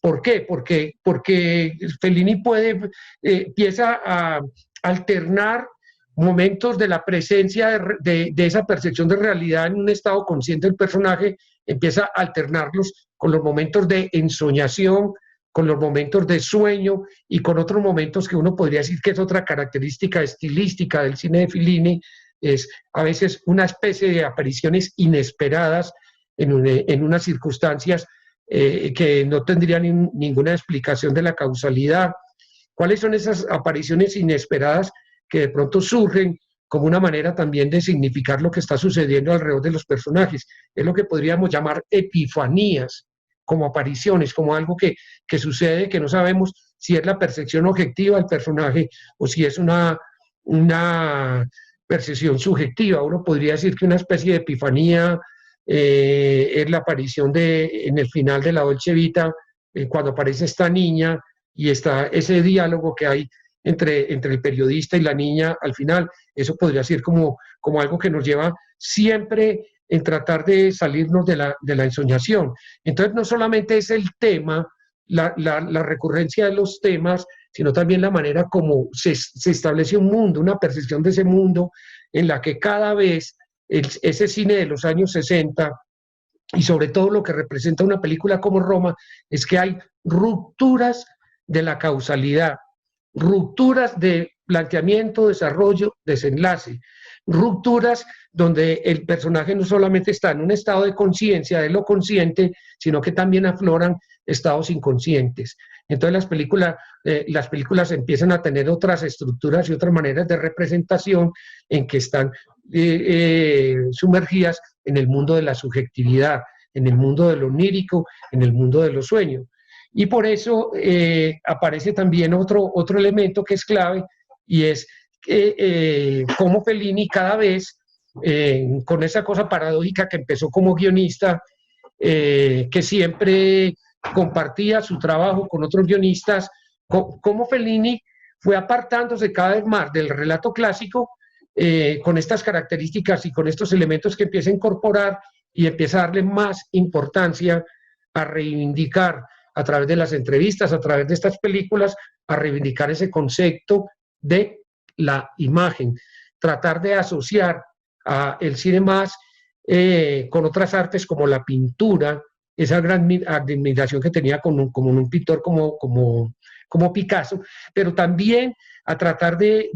¿Por qué? Porque Fellini empieza a alternar momentos de la presencia de esa percepción de realidad en un estado consciente del personaje, empieza a alternarlos con los momentos de ensoñación, con los momentos de sueño y con otros momentos que uno podría decir que es otra característica estilística del cine de Fellini, es a veces una especie de apariciones inesperadas en unas circunstancias que no tendrían ninguna explicación de la causalidad. ¿Cuáles son esas apariciones inesperadas que de pronto surgen como una manera también de significar lo que está sucediendo alrededor de los personajes? Es lo que podríamos llamar epifanías, como apariciones, como algo que sucede, que no sabemos si es la percepción objetiva del personaje o si es una percepción subjetiva. Uno podría decir que una especie de epifanía es la aparición en el final de la Dolce Vita, cuando aparece esta niña y está ese diálogo que hay entre el periodista y la niña al final. Eso podría ser como algo que nos lleva siempre en tratar de salirnos de la ensoñación. Entonces no solamente es el tema, la recurrencia de los temas, sino también la manera como se establece un mundo, una percepción de ese mundo en la que cada vez ese cine de los años 60 y sobre todo lo que representa una película como Roma es que hay rupturas de la causalidad, rupturas de planteamiento, desarrollo, desenlace, rupturas donde el personaje no solamente está en un estado de conciencia de lo consciente, sino que también afloran estados inconscientes. Entonces las películas empiezan a tener otras estructuras y otras maneras de representación en que están sumergidas en el mundo de la subjetividad, en el mundo de lo onírico, en el mundo de los sueños. Y por eso aparece también otro elemento que es clave, y es cómo Fellini cada vez, con esa cosa paradójica que empezó como guionista, que siempre compartía su trabajo con otros guionistas, cómo Fellini fue apartándose cada vez más del relato clásico, con estas características y con estos elementos que empieza a incorporar y empieza a darle más importancia a reivindicar a través de las entrevistas, a través de estas películas, a reivindicar ese concepto de la imagen, tratar de asociar el cine más con otras artes como la pintura, esa gran admiración que tenía con un pintor como Picasso, pero también a tratar de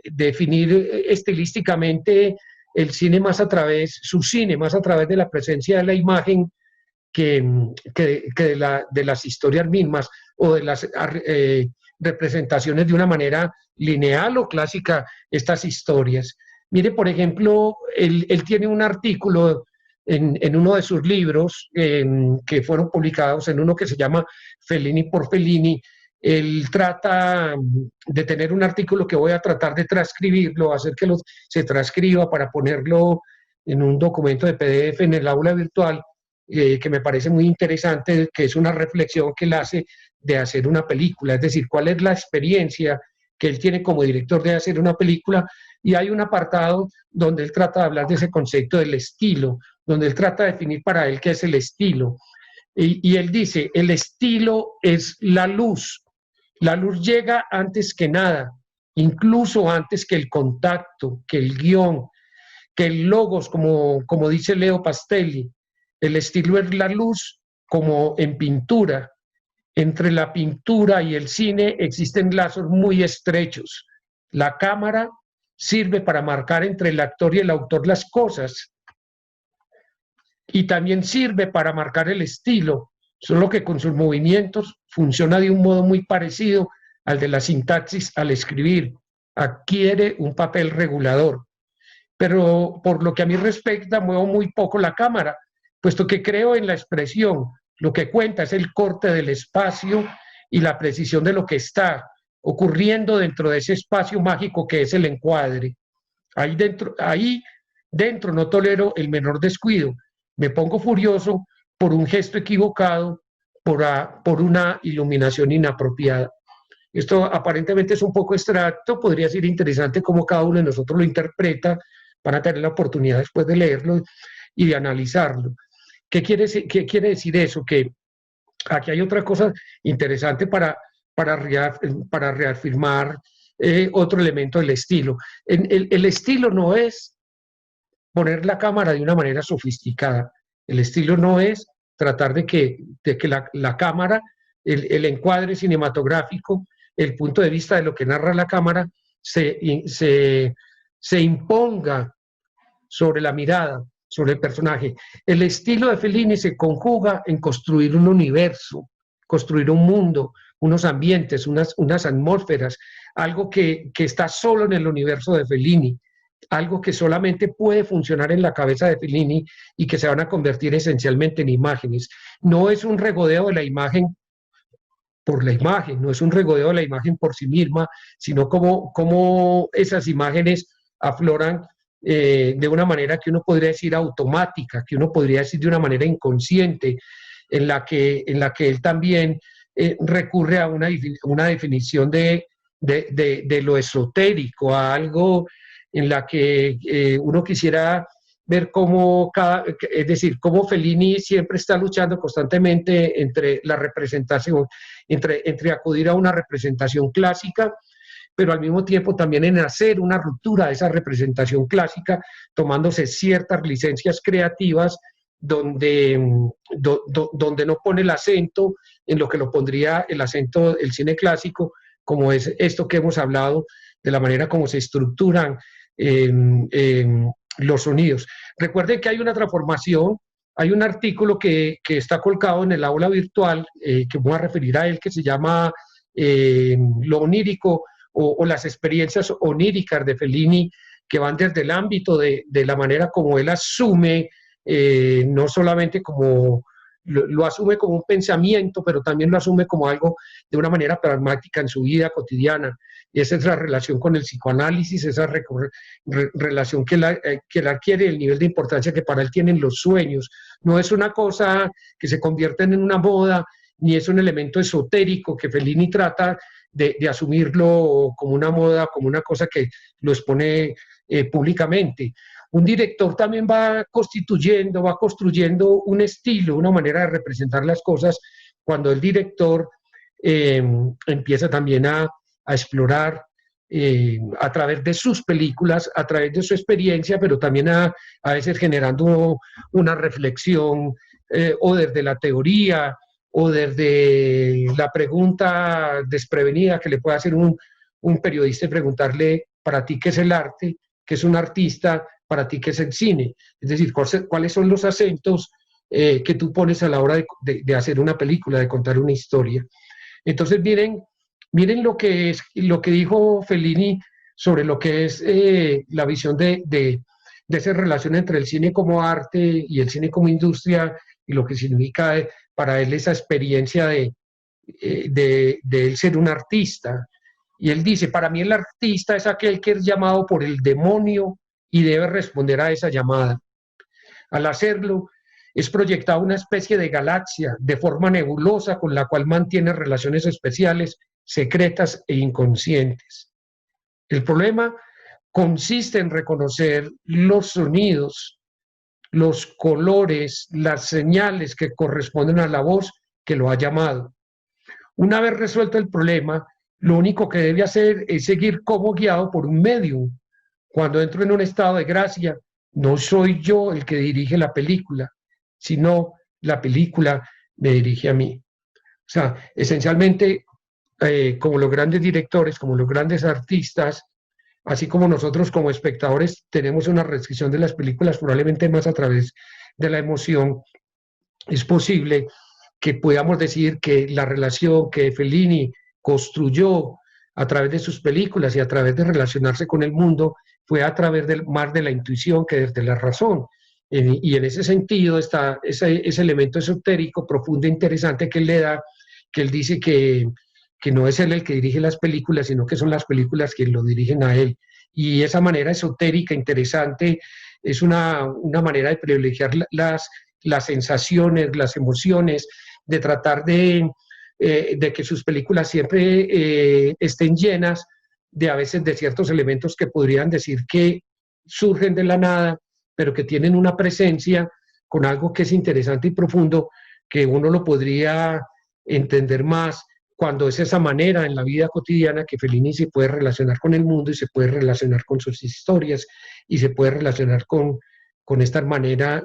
definir estilísticamente el cine más a través, su cine más a través de la presencia de la imagen que de las historias mismas o de las representaciones de una manera lineal o clásica estas historias. Mire, por ejemplo, él tiene un artículo en uno de sus libros que fueron publicados, en uno que se llama Fellini por Fellini. Él trata de tener un artículo que voy a tratar de transcribirlo, hacer que se transcriba para ponerlo en un documento de PDF en el aula virtual, que me parece muy interesante, que es una reflexión que él hace de hacer una película, es decir, cuál es la experiencia que él tiene como director de hacer una película, y hay un apartado donde él trata de hablar de ese concepto del estilo, donde él trata de definir para él qué es el estilo, y él dice, el estilo es la luz llega antes que nada, incluso antes que el contacto, que el guión, que el logos, como dice Leo Pastelli. El estilo es la luz, como en pintura. Entre la pintura y el cine existen lazos muy estrechos. La cámara sirve para marcar entre el actor y el autor las cosas, y también sirve para marcar el estilo, solo que con sus movimientos funciona de un modo muy parecido al de la sintaxis al escribir. Adquiere un papel regulador. Pero por lo que a mí respecta, muevo muy poco la cámara, puesto que creo en la expresión. Lo que cuenta es el corte del espacio y la precisión de lo que está ocurriendo dentro de ese espacio mágico que es el encuadre. Ahí dentro no tolero el menor descuido. Me pongo furioso por un gesto equivocado, por una iluminación inapropiada. Esto aparentemente es un poco abstracto, podría ser interesante cómo cada uno de nosotros lo interpreta, para tener la oportunidad después de leerlo y de analizarlo. ¿Qué quiere decir eso? Que aquí hay otra cosa interesante para reafirmar otro elemento del estilo. El estilo no es poner la cámara de una manera sofisticada. El estilo no es tratar de que la cámara, el encuadre cinematográfico, el punto de vista de lo que narra la cámara se se imponga sobre la mirada, sobre el personaje. El estilo de Fellini se conjuga en construir un universo, construir un mundo, unos ambientes, unas atmósferas, algo que está solo en el universo de Fellini, algo que solamente puede funcionar en la cabeza de Fellini y que se van a convertir esencialmente en imágenes. No es un regodeo de la imagen por la imagen, no es un regodeo de la imagen por sí misma, sino como esas imágenes afloran de una manera que uno podría decir automática, que uno podría decir de una manera inconsciente, en la que él también recurre a una definición de lo esotérico, a algo en la que uno quisiera ver es decir, cómo Fellini siempre está luchando constantemente entre la representación, entre acudir a una representación clásica, pero al mismo tiempo también en hacer una ruptura de esa representación clásica, tomándose ciertas licencias creativas donde no pone el acento en lo que lo pondría el acento del cine clásico, como es esto que hemos hablado, de la manera como se estructuran los sonidos. Recuerden que hay una transformación, hay un artículo que está colgado en el aula virtual, que voy a referir a él, que se llama Lo onírico o las experiencias oníricas de Fellini, que van desde el ámbito de la manera como él asume, no solamente como lo asume como un pensamiento, pero también lo asume como algo de una manera pragmática en su vida cotidiana. Y esa es la relación con el psicoanálisis, esa relación que él adquiere, el nivel de importancia que para él tienen los sueños. No es una cosa que se convierta en una moda, ni es un elemento esotérico que Fellini trata de asumirlo como una moda, como una cosa que lo expone públicamente. Un director también va construyendo un estilo, una manera de representar las cosas, cuando el director empieza también a explorar a través de sus películas, a través de su experiencia, pero también a veces generando una reflexión o desde la teoría o desde la pregunta desprevenida que le puede hacer un periodista y preguntarle, para ti, ¿qué es el arte? ¿Qué es un artista? Para ti, ¿qué es el cine? Es decir, ¿cuáles son los acentos que tú pones a la hora de hacer una película, de contar una historia? Entonces, miren lo que dijo Fellini sobre lo que es la visión de esa relación entre el cine como arte y el cine como industria, y lo que significa para él esa experiencia de él ser un artista. Y él dice, para mí el artista es aquel que es llamado por el demonio y debe responder a esa llamada. Al hacerlo, es proyectada una especie de galaxia de forma nebulosa con la cual mantiene relaciones especiales, secretas e inconscientes. El problema consiste en reconocer los sonidos, los colores, las señales que corresponden a la voz que lo ha llamado. Una vez resuelto el problema, lo único que debe hacer es seguir como guiado por un medium. Cuando entro en un estado de gracia, no soy yo el que dirige la película, sino la película me dirige a mí. O sea, esencialmente, como los grandes directores, como los grandes artistas, así como nosotros como espectadores tenemos una restricción de las películas, probablemente más a través de la emoción, es posible que podamos decir que la relación que Fellini construyó a través de sus películas y a través de relacionarse con el mundo fue a través más de la intuición que desde la razón. Y en ese sentido está ese elemento esotérico profundo e interesante que él le da, que él dice que no es él el que dirige las películas, sino que son las películas que lo dirigen a él. Y esa manera esotérica, interesante, es una manera de privilegiar las sensaciones, las emociones, de tratar de que sus películas siempre estén llenas de a veces de ciertos elementos que podrían decir que surgen de la nada, pero que tienen una presencia con algo que es interesante y profundo, que uno lo podría entender más cuando es esa manera en la vida cotidiana que Fellini se puede relacionar con el mundo y se puede relacionar con sus historias y se puede relacionar con esta manera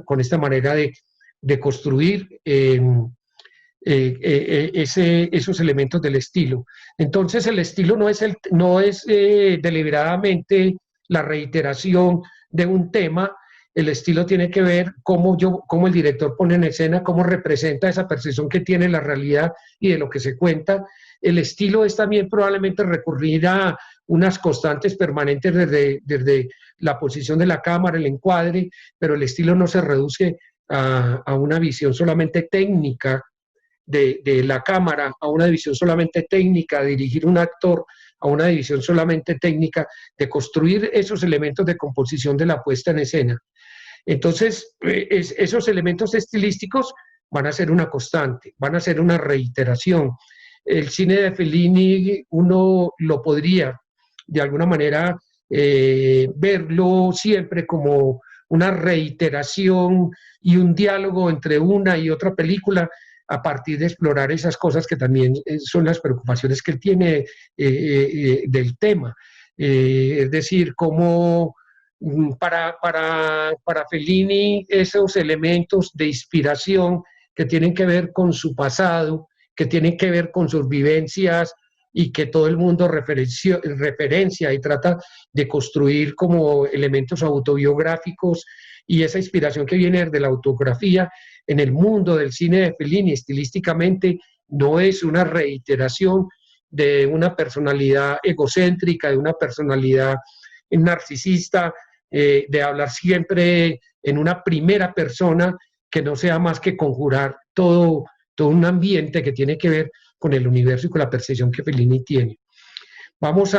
de construir esos elementos del estilo. Entonces el estilo no es deliberadamente la reiteración de un tema. El estilo tiene que ver cómo el director pone en escena, cómo representa esa percepción que tiene la realidad y de lo que se cuenta. El estilo es también probablemente recurrir a unas constantes permanentes desde la posición de la cámara, el encuadre, pero el estilo no se reduce a una visión solamente técnica de la cámara, a una visión solamente técnica de dirigir un actor, a una visión solamente técnica de construir esos elementos de composición de la puesta en escena. Entonces, esos elementos estilísticos van a ser una constante, van a ser una reiteración. El cine de Fellini uno lo podría, de alguna manera, verlo siempre como una reiteración y un diálogo entre una y otra película a partir de explorar esas cosas que también son las preocupaciones que él tiene del tema. Es decir, cómo para Fellini esos elementos de inspiración que tienen que ver con su pasado, que tienen que ver con sus vivencias y que todo el mundo referencia y trata de construir como elementos autobiográficos, y esa inspiración que viene de la autografía en el mundo del cine de Fellini estilísticamente no es una reiteración de una personalidad egocéntrica, de una personalidad narcisista, de hablar siempre en una primera persona, que no sea más que conjurar todo un ambiente que tiene que ver con el universo y con la percepción que Fellini tiene. Vamos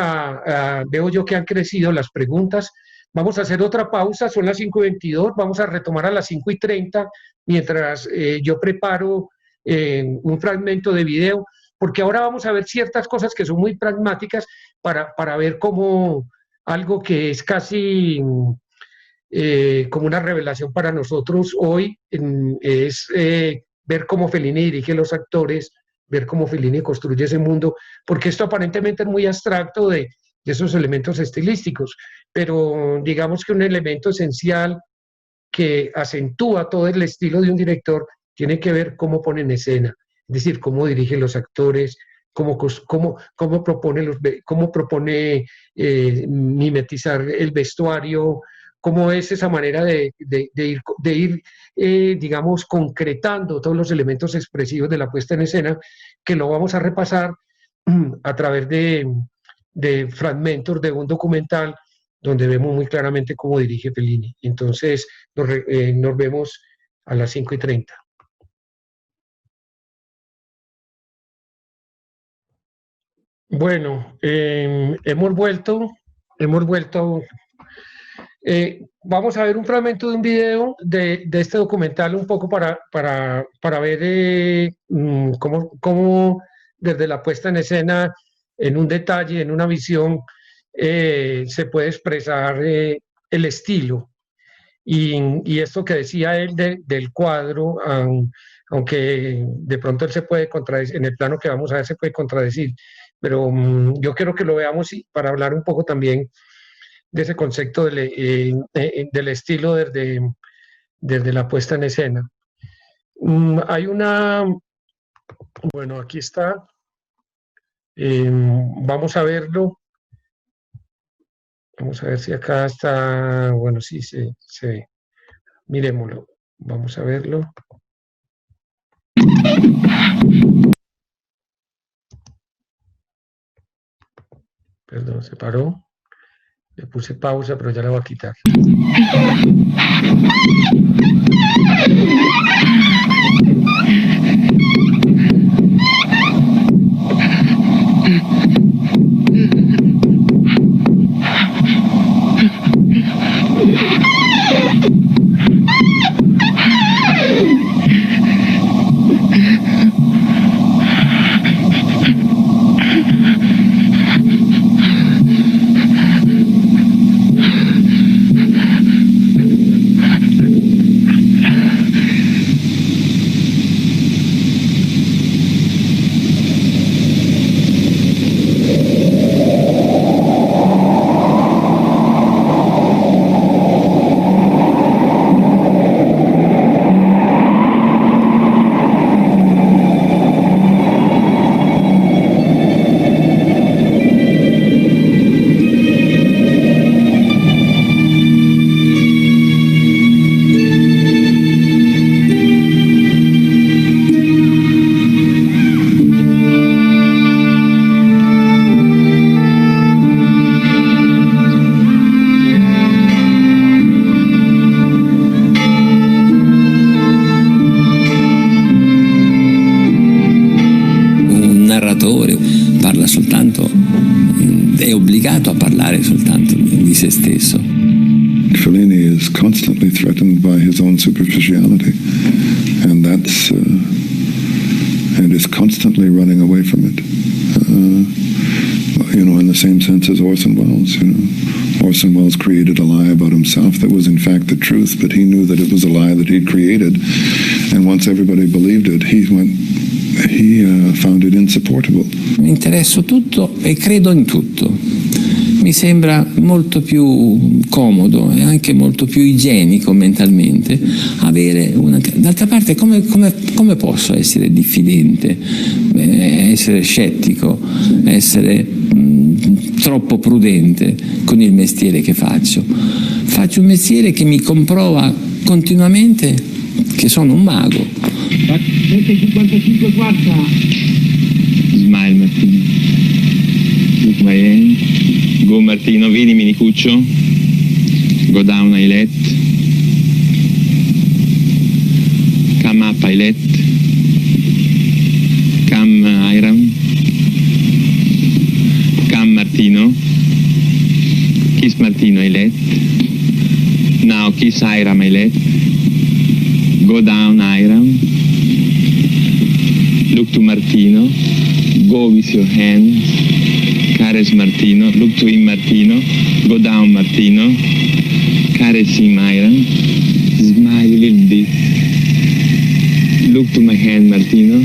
veo yo que han crecido las preguntas. Vamos a hacer otra pausa, son las 5:22, vamos a retomar a las 5:30, mientras yo preparo un fragmento de video, porque ahora vamos a ver ciertas cosas que son muy pragmáticas para ver cómo algo que es casi como una revelación para nosotros hoy es ver cómo Fellini dirige los actores, ver cómo Fellini construye ese mundo, porque esto aparentemente es muy abstracto de esos elementos estilísticos, pero digamos que un elemento esencial que acentúa todo el estilo de un director tiene que ver cómo pone en escena, es decir, cómo dirige los actores, cómo propone mimetizar el vestuario, cómo es esa manera de ir digamos, concretando todos los elementos expresivos de la puesta en escena, que lo vamos a repasar a través de fragmentos de un documental donde vemos muy claramente cómo dirige Fellini. Entonces, nos vemos a las 5:30. Bueno, hemos vuelto. Vamos a ver un fragmento de un video de este documental un poco para ver cómo desde la puesta en escena, en un detalle, en una visión, se puede expresar el estilo. Y esto que decía él del cuadro, aunque de pronto él se puede contradecir, en el plano que vamos a ver se puede contradecir, pero yo quiero que lo veamos para hablar un poco también de ese concepto del estilo desde la puesta en escena. Hay bueno, aquí está, vamos a verlo, vamos a ver si acá está, bueno, sí, se ve, miremoslo, vamos a verlo. Perdón, se paró. Le puse pausa, pero ya la voy a quitar. threatened by his own superficiality, and that's and is constantly running away from it. In the same sense as Orson Welles. Orson Welles created a lie about himself that was in fact the truth, but he knew that it was a lie that he'd created, and once everybody believed it, he found it insupportable. Mi interesso tutto e credo in tutto. Mi sembra molto più comodo e anche molto più igienico mentalmente avere una... D'altra parte come posso essere diffidente, essere scettico, essere troppo prudente con il mestiere che faccio? Faccio un mestiere che mi comprova continuamente che sono un mago. 7:55 quarta. Smile Martino. Look my hand. Go Martino, vieni Minicuccio. Go down Ailet. Come up Ailet. Come Iram. Come Martino. Kiss Martino Ailet. Now kiss Iram Ailet. Go down Iram. Look to Martino. Go with your hands. Caress Martino, look to him Martino, go down Martino, caress him Iram, smile a little bit, look to my hand Martino,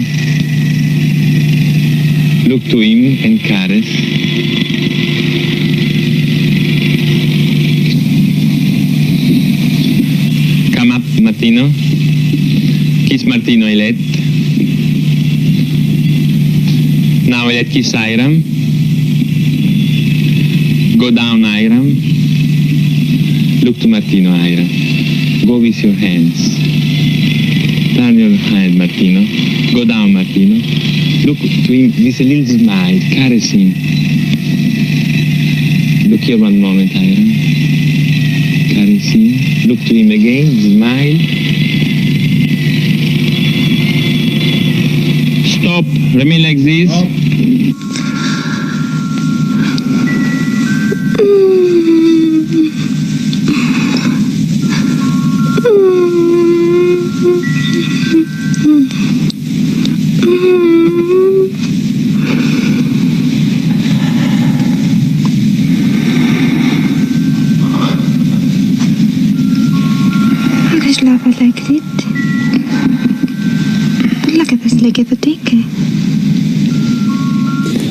look to him and caress. Come up Martino, kiss Martino Ailet, now Ailet kiss Iram. Go down, Iram. Look to Martino, Iram. Go with your hands. Turn your head, Martino. Go down, Martino. Look to him with a little smile. Caress him. Look here one moment, Iram. Caress him. Look to him again. Smile. Stop. Remain like this. Stop.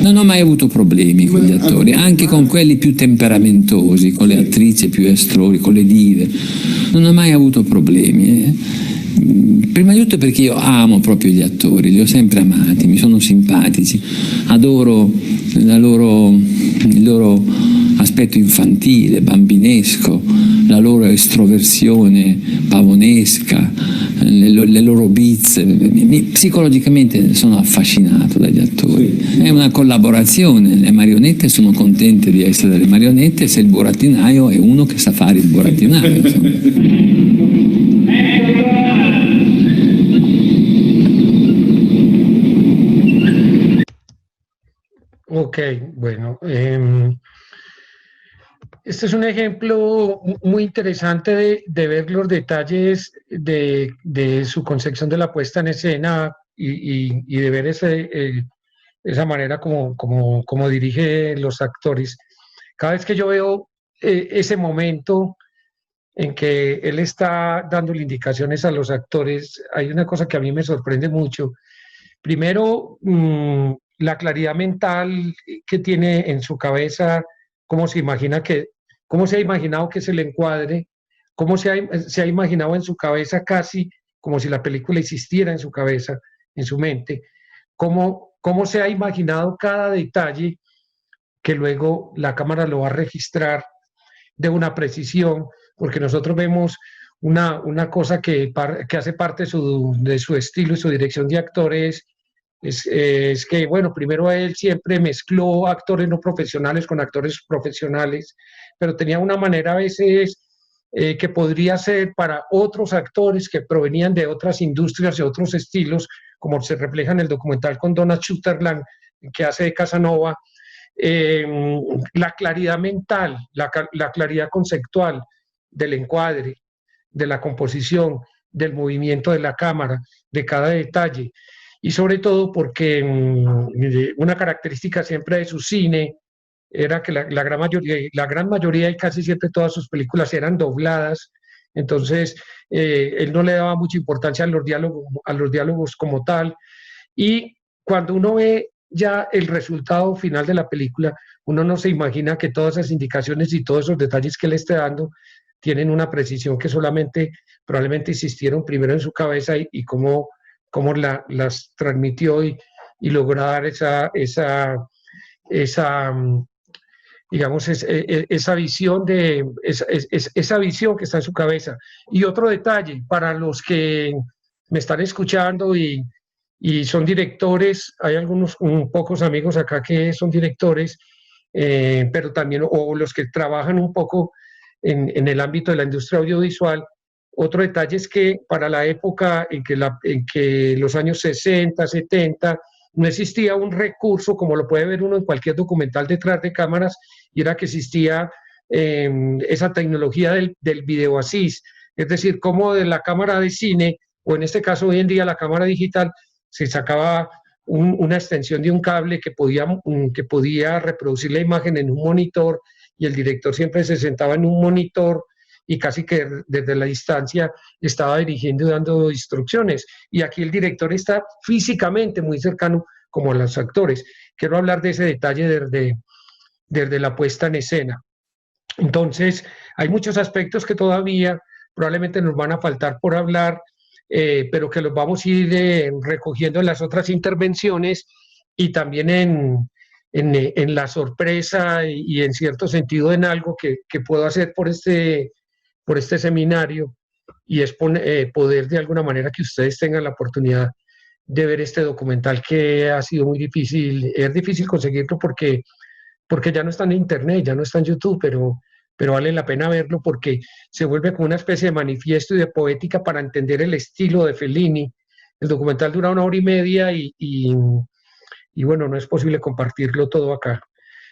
Non ho mai avuto problemi con gli attori, anche con quelli più temperamentosi, con le attrici più estrori, con le dive. Non ho mai avuto problemi. Prima di tutto perché io amo proprio gli attori, li ho sempre amati, mi sono simpatici, adoro il loro aspetto infantile, bambinesco, la loro estroversione pavonesca, le loro bizze. Psicologicamente sono affascinato dagli attori. È una collaborazione, le marionette sono contente di essere delle marionette se il burattinaio è uno che sa fare il burattinaio. Ok, bueno. Este es un ejemplo muy interesante de ver los detalles de su concepción de la puesta en escena y de ver esa manera como dirige los actores. Cada vez que yo veo ese momento en que él está dándole indicaciones a los actores, hay una cosa que a mí me sorprende mucho. Primero, la claridad mental que tiene en su cabeza, cómo se ha imaginado que es el encuadre, cómo se ha imaginado en su cabeza casi como si la película existiera en su cabeza, en su mente, cómo se ha imaginado cada detalle que luego la cámara lo va a registrar de una precisión, porque nosotros vemos una cosa que hace parte de su estilo y su dirección de actores. Es que, bueno, primero él siempre mezcló actores no profesionales con actores profesionales, pero tenía una manera a veces que podría ser para otros actores que provenían de otras industrias y otros estilos, como se refleja en el documental con Donald Sutherland, que hace de Casanova, la claridad mental, la claridad conceptual del encuadre, de la composición, del movimiento de la cámara, de cada detalle, y sobre todo porque una característica siempre de su cine era que la gran mayoría y casi siempre todas sus películas eran dobladas, entonces él no le daba mucha importancia a los diálogos como tal, y cuando uno ve ya el resultado final de la película, uno no se imagina que todas esas indicaciones y todos esos detalles que le esté dando tienen una precisión que solamente probablemente existieron primero en su cabeza y cómo las transmitió y lograr esa digamos, esa visión esa visión que está en su cabeza. Y otro detalle, para los que me están escuchando y son directores, hay algunos, pocos amigos acá que son directores, pero también, o los que trabajan un poco en el ámbito de la industria audiovisual. Otro detalle es que para la época en que los años 60, 70, no existía un recurso, como lo puede ver uno en cualquier documental detrás de cámaras, y era que existía esa tecnología del video assist, es decir, como de la cámara de cine, o en este caso hoy en día la cámara digital, se sacaba una extensión de un cable que podía reproducir la imagen en un monitor, y el director siempre se sentaba en un monitor y casi que desde la distancia estaba dirigiendo y dando instrucciones. Y aquí el director está físicamente muy cercano como a los actores. Quiero hablar de ese detalle desde la puesta en escena. Entonces, hay muchos aspectos que todavía probablemente nos van a faltar por hablar, pero que los vamos a ir recogiendo en las otras intervenciones y también en la sorpresa y en cierto sentido en algo que puedo hacer por este seminario, y es poder de alguna manera que ustedes tengan la oportunidad de ver este documental, que ha sido muy difícil, es difícil conseguirlo porque ya no está en internet, ya no está en YouTube, pero vale la pena verlo porque se vuelve como una especie de manifiesto y de poética para entender el estilo de Fellini. El documental dura 1 hora y media y bueno, no es posible compartirlo todo acá.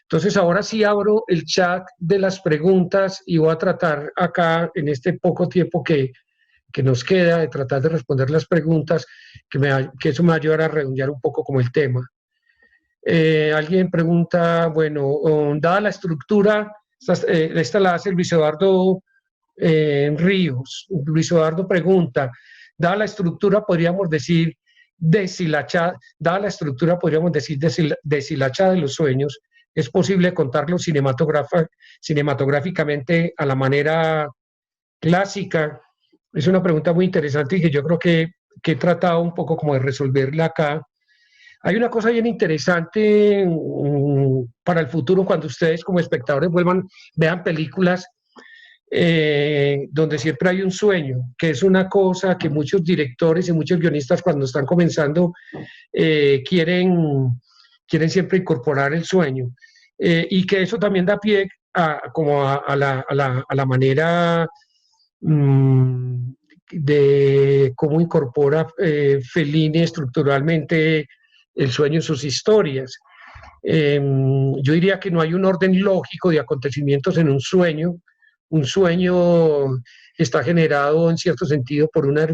Entonces ahora sí abro el chat de las preguntas y voy a tratar acá en este poco tiempo que nos queda de tratar de responder las preguntas, que eso me va a ayudar a redondear un poco como el tema. Alguien pregunta, bueno, dada la estructura, esta la hace Luis Eduardo Ríos. Luis Eduardo pregunta, dada la estructura podríamos decir deshilachada de los sueños, ¿es posible contarlo cinematográficamente a la manera clásica? Es una pregunta muy interesante y que yo creo que he tratado un poco como de resolverla acá. Hay una cosa bien interesante para el futuro, cuando ustedes como espectadores vean películas donde siempre hay un sueño, que es una cosa que muchos directores y muchos guionistas cuando están comenzando quieren siempre incorporar el sueño, y que eso también da pie a la manera de cómo incorpora Fellini estructuralmente el sueño en sus historias. Yo diría que no hay un orden lógico de acontecimientos en un sueño. Un sueño está generado en cierto sentido por una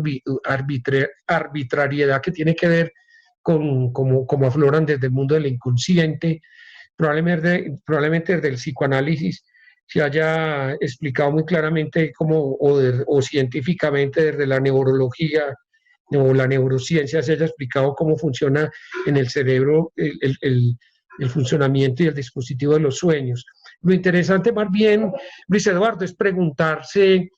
arbitrariedad que tiene que ver con cómo afloran desde el mundo del inconsciente. Probablemente desde el psicoanálisis se haya explicado muy claramente o científicamente desde la neurología o la neurociencia se haya explicado cómo funciona en el cerebro el funcionamiento y el dispositivo de los sueños. Lo interesante más bien, Luis Eduardo, es preguntarse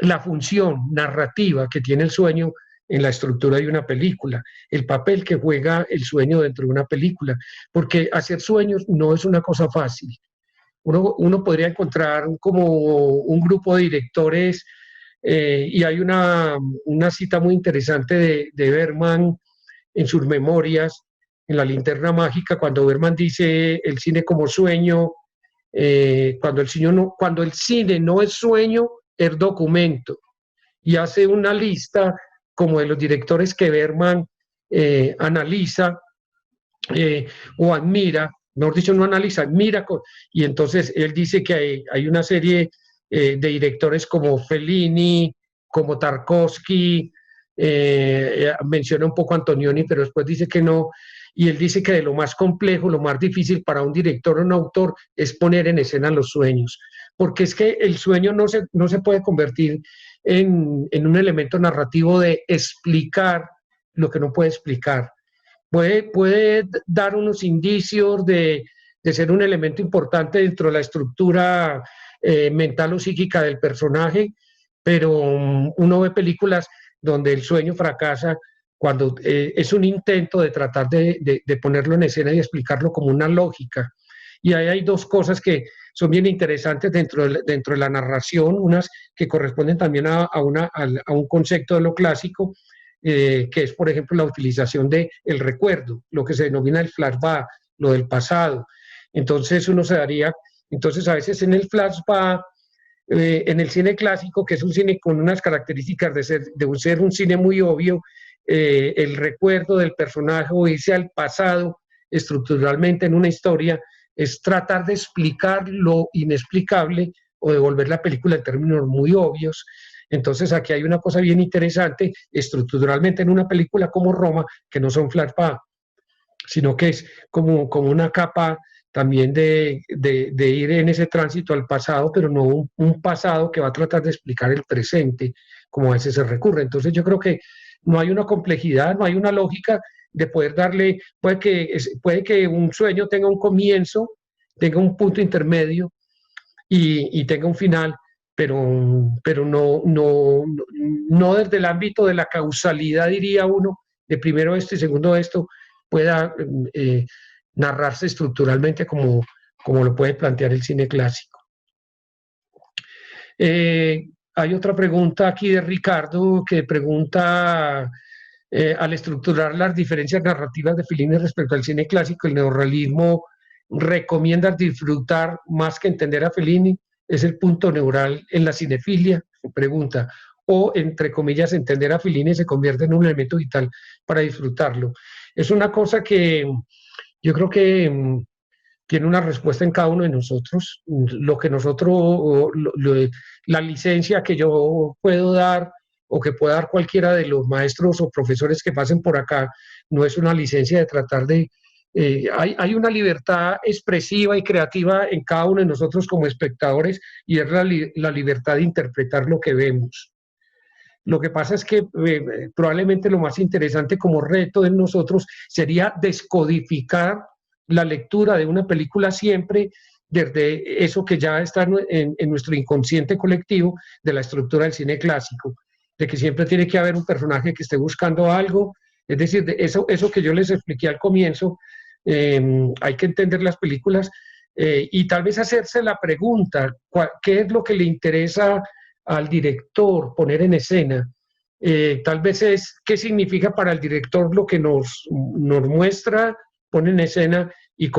la función narrativa que tiene el sueño en la estructura de una película, el papel que juega el sueño dentro de una película, porque hacer sueños no es una cosa fácil. Uno podría encontrar como un grupo de directores, y hay una cita muy interesante de Bergman en sus memorias, en La linterna mágica, cuando Bergman dice el cine como sueño, cuando el cine no es sueño, es documento, y hace una lista como de los directores que Bergman analiza o admira, mejor dicho, no analiza, admira, y entonces él dice que hay una serie de directores como Fellini, como Tarkovsky, menciona un poco a Antonioni, pero después dice que no, y él dice que de lo más complejo, lo más difícil para un director o un autor es poner en escena los sueños, porque es que el sueño no se puede convertir en un elemento narrativo de explicar lo que no puede explicar. Puede dar unos indicios de ser un elemento importante dentro de la estructura mental o psíquica del personaje, pero uno ve películas donde el sueño fracasa cuando es un intento de tratar de ponerlo en escena y explicarlo como una lógica. Y ahí hay dos cosas que son bien interesantes dentro de la narración, unas que corresponden también a un concepto de lo clásico, que es, por ejemplo, la utilización del recuerdo, lo que se denomina el flashback, lo del pasado. Entonces a veces en el flashback, en el cine clásico, que es un cine con unas características de ser un cine muy obvio, el recuerdo del personaje o irse al pasado estructuralmente en una historia es tratar de explicar lo inexplicable o de volver la película en términos muy obvios. Entonces aquí hay una cosa bien interesante estructuralmente en una película como Roma, que no son flashback, sino que es como una capa también de ir en ese tránsito al pasado, pero no un pasado que va a tratar de explicar el presente, como a veces se recurre. Entonces yo creo que no hay una complejidad, no hay una lógica de poder darle, puede que un sueño tenga un comienzo, tenga un punto intermedio y tenga un final, pero no desde el ámbito de la causalidad, diría uno, de primero esto y segundo esto, pueda narrarse estructuralmente como lo puede plantear el cine clásico. Hay otra pregunta aquí de Ricardo que pregunta, al estructurar las diferencias narrativas de Fellini respecto al cine clásico, el neorrealismo recomienda disfrutar más que entender a Fellini, es el punto neural en la cinefilia, pregunta, o entre comillas entender a Fellini se convierte en un elemento vital para disfrutarlo. Es una cosa que yo creo que tiene una respuesta en cada uno de nosotros. Lo que nosotros, la licencia que yo puedo dar o que pueda dar cualquiera de los maestros o profesores que pasen por acá, no es una licencia de tratar de... hay una libertad expresiva y creativa en cada uno de nosotros como espectadores y es la libertad de interpretar lo que vemos. Lo que pasa es que probablemente lo más interesante como reto de nosotros sería descodificar la lectura de una película siempre desde eso que ya está en nuestro inconsciente colectivo de la estructura del cine clásico, de que siempre tiene que haber un personaje que esté buscando algo, es decir, de eso que yo les expliqué al comienzo, hay que entender las películas y tal vez hacerse la pregunta, ¿qué es lo que le interesa al director poner en escena? Tal vez es qué significa para el director lo que nos muestra, pone en escena y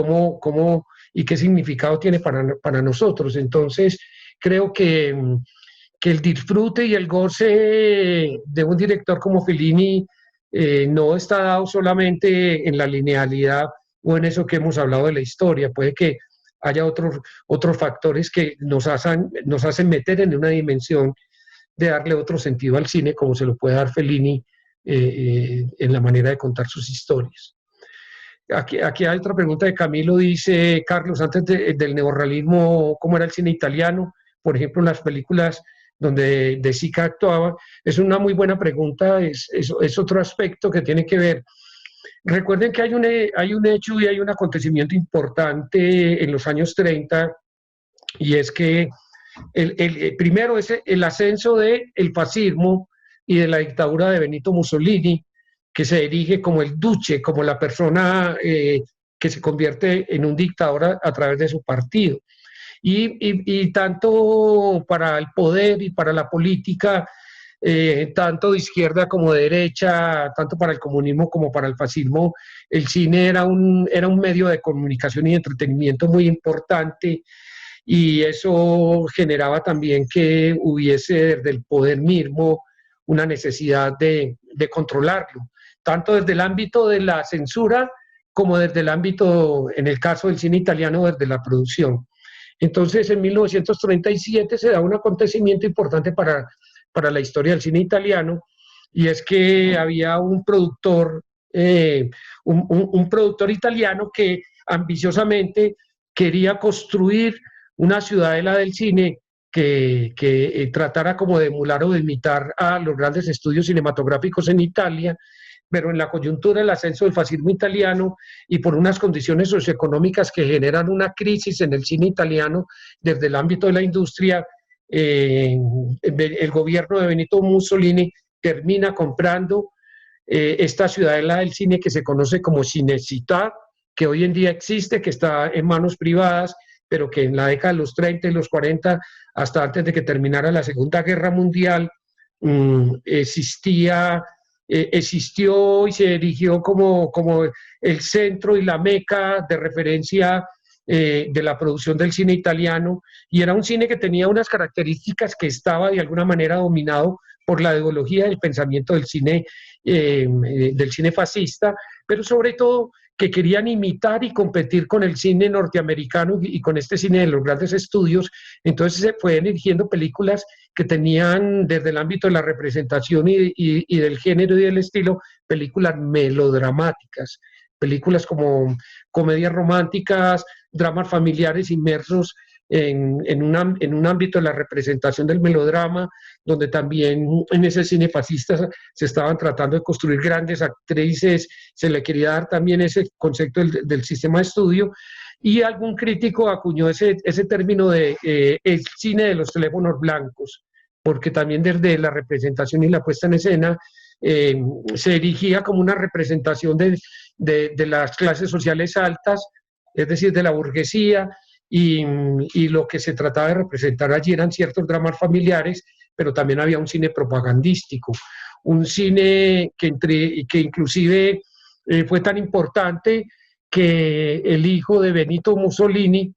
y qué significado tiene para nosotros. Entonces, creo que el disfrute y el goce de un director como Fellini no está dado solamente en la linealidad o en eso que hemos hablado de la historia. Puede que haya otros factores que nos hacen meter en una dimensión de darle otro sentido al cine, como se lo puede dar Fellini en la manera de contar sus historias. Aquí hay otra pregunta de Camilo, dice Carlos, antes del neorrealismo, ¿cómo era el cine italiano? Por ejemplo, en las películas donde De Sica actuaba. Es una muy buena pregunta, es otro aspecto que tiene que ver. Recuerden que hay un hecho y hay un acontecimiento importante en los años 30, y es que primero es el ascenso del fascismo y de la dictadura de Benito Mussolini, que se erige como el duce, como la persona que se convierte en un dictador a través de su partido. Y tanto para el poder y para la política, tanto de izquierda como de derecha, tanto para el comunismo como para el fascismo, el cine era un medio de comunicación y de entretenimiento muy importante, y eso generaba también que hubiese desde el poder mismo una necesidad de controlarlo, tanto desde el ámbito de la censura como desde el ámbito, en el caso del cine italiano, desde la producción. Entonces, en 1937 se da un acontecimiento importante para para la historia del cine italiano, y es que había un productor, un productor italiano que ambiciosamente quería construir una ciudadela del cine que tratara como de emular o de imitar a los grandes estudios cinematográficos en Italia, pero en la coyuntura del ascenso del fascismo italiano y por unas condiciones socioeconómicas que generan una crisis en el cine italiano desde el ámbito de la industria, el gobierno de Benito Mussolini termina comprando esta ciudadela del cine que se conoce como Cinecittà, que hoy en día existe, que está en manos privadas, pero que en la década de los 30 y los 40, hasta antes de que terminara la Segunda Guerra Mundial, existió y se erigió como el centro y la meca de referencia de la producción del cine italiano, y era un cine que tenía unas características que estaba de alguna manera dominado por la ideología del pensamiento del cine fascista, pero sobre todo que querían imitar y competir con el cine norteamericano y con este cine de los grandes estudios. Entonces se fueron eligiendo películas que tenían desde el ámbito de la representación y del género y del estilo, películas melodramáticas, películas como comedias románticas, dramas familiares inmersos en un ámbito de la representación del melodrama, donde también en ese cine fascista se estaban tratando de construir grandes actrices, se le quería dar también ese concepto del sistema de estudio, y algún crítico acuñó ese término de el cine de los teléfonos blancos, porque también desde la representación y la puesta en escena se erigía como una representación de las clases sociales altas, es decir, de la burguesía, y lo que se trataba de representar allí eran ciertos dramas familiares, pero también había un cine propagandístico, un cine que inclusive fue tan importante que el hijo de Benito Mussolini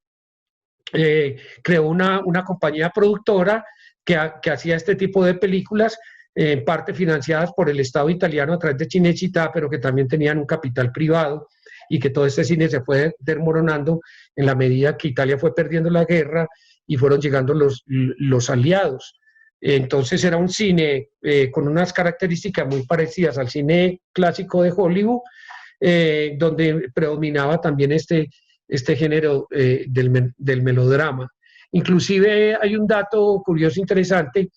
creó una compañía productora que hacía este tipo de películas, en parte financiadas por el Estado italiano a través de Cinecittà, pero que también tenían un capital privado, y que todo este cine se fue desmoronando en la medida que Italia fue perdiendo la guerra y fueron llegando los aliados. Entonces era un cine con unas características muy parecidas al cine clásico de Hollywood, donde predominaba también este género del melodrama. Inclusive hay un dato curioso, interesante,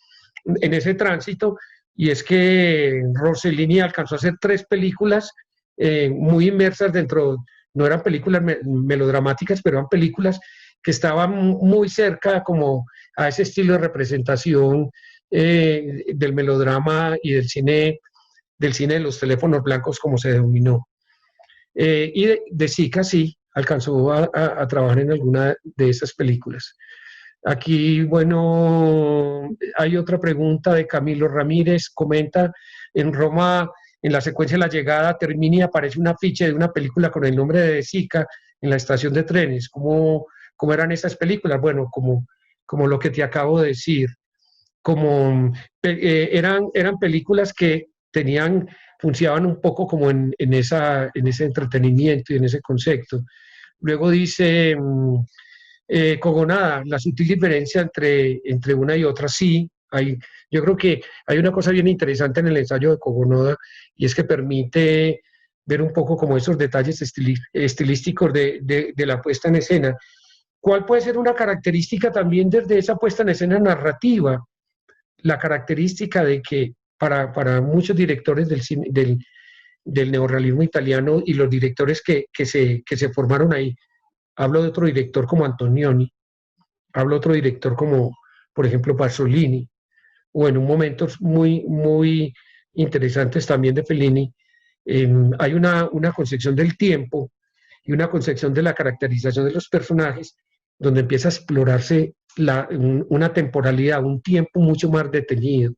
en ese tránsito, y es que Rossellini alcanzó a hacer 3 películas muy inmersas dentro, no eran películas melodramáticas, pero eran películas que estaban muy cerca como a ese estilo de representación del melodrama y del cine de los teléfonos blancos, como se denominó. Y de Sica sí, alcanzó a trabajar en alguna de esas películas. Aquí, bueno, hay otra pregunta de Camilo Ramírez, comenta: en Roma, en la secuencia de la llegada a Termini, aparece un afiche de una película con el nombre de Sica en la estación de trenes. ¿Cómo eran esas películas? Bueno, como lo que te acabo de decir, eran películas que funcionaban un poco como en ese entretenimiento y en ese concepto. Luego dice Cogonada, la sutil diferencia entre una y otra, sí. Yo creo que hay una cosa bien interesante en el ensayo de Cogonada, y es que permite ver un poco como esos detalles estilísticos de la puesta en escena. ¿Cuál puede ser una característica también desde esa puesta en escena narrativa? La característica de que para muchos directores del neorrealismo italiano y los directores que se formaron ahí, hablo de otro director como Antonioni, hablo de otro director como, por ejemplo, Pasolini, o en un momento muy, muy interesantes también de Fellini, hay una concepción del tiempo y una concepción de la caracterización de los personajes, donde empieza a explorarse una temporalidad, un tiempo mucho más detenido.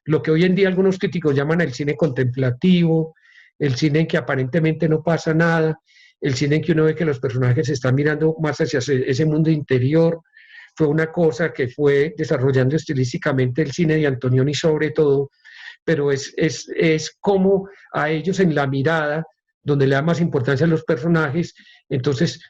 Lo que hoy en día algunos críticos llaman el cine contemplativo, el cine en que aparentemente no pasa nada, el cine en que uno ve que los personajes están mirando más hacia ese mundo interior. Fue una cosa que fue desarrollando estilísticamente el cine de Antonioni sobre todo, pero es como a ellos en la mirada, donde le da más importancia a los personajes, entonces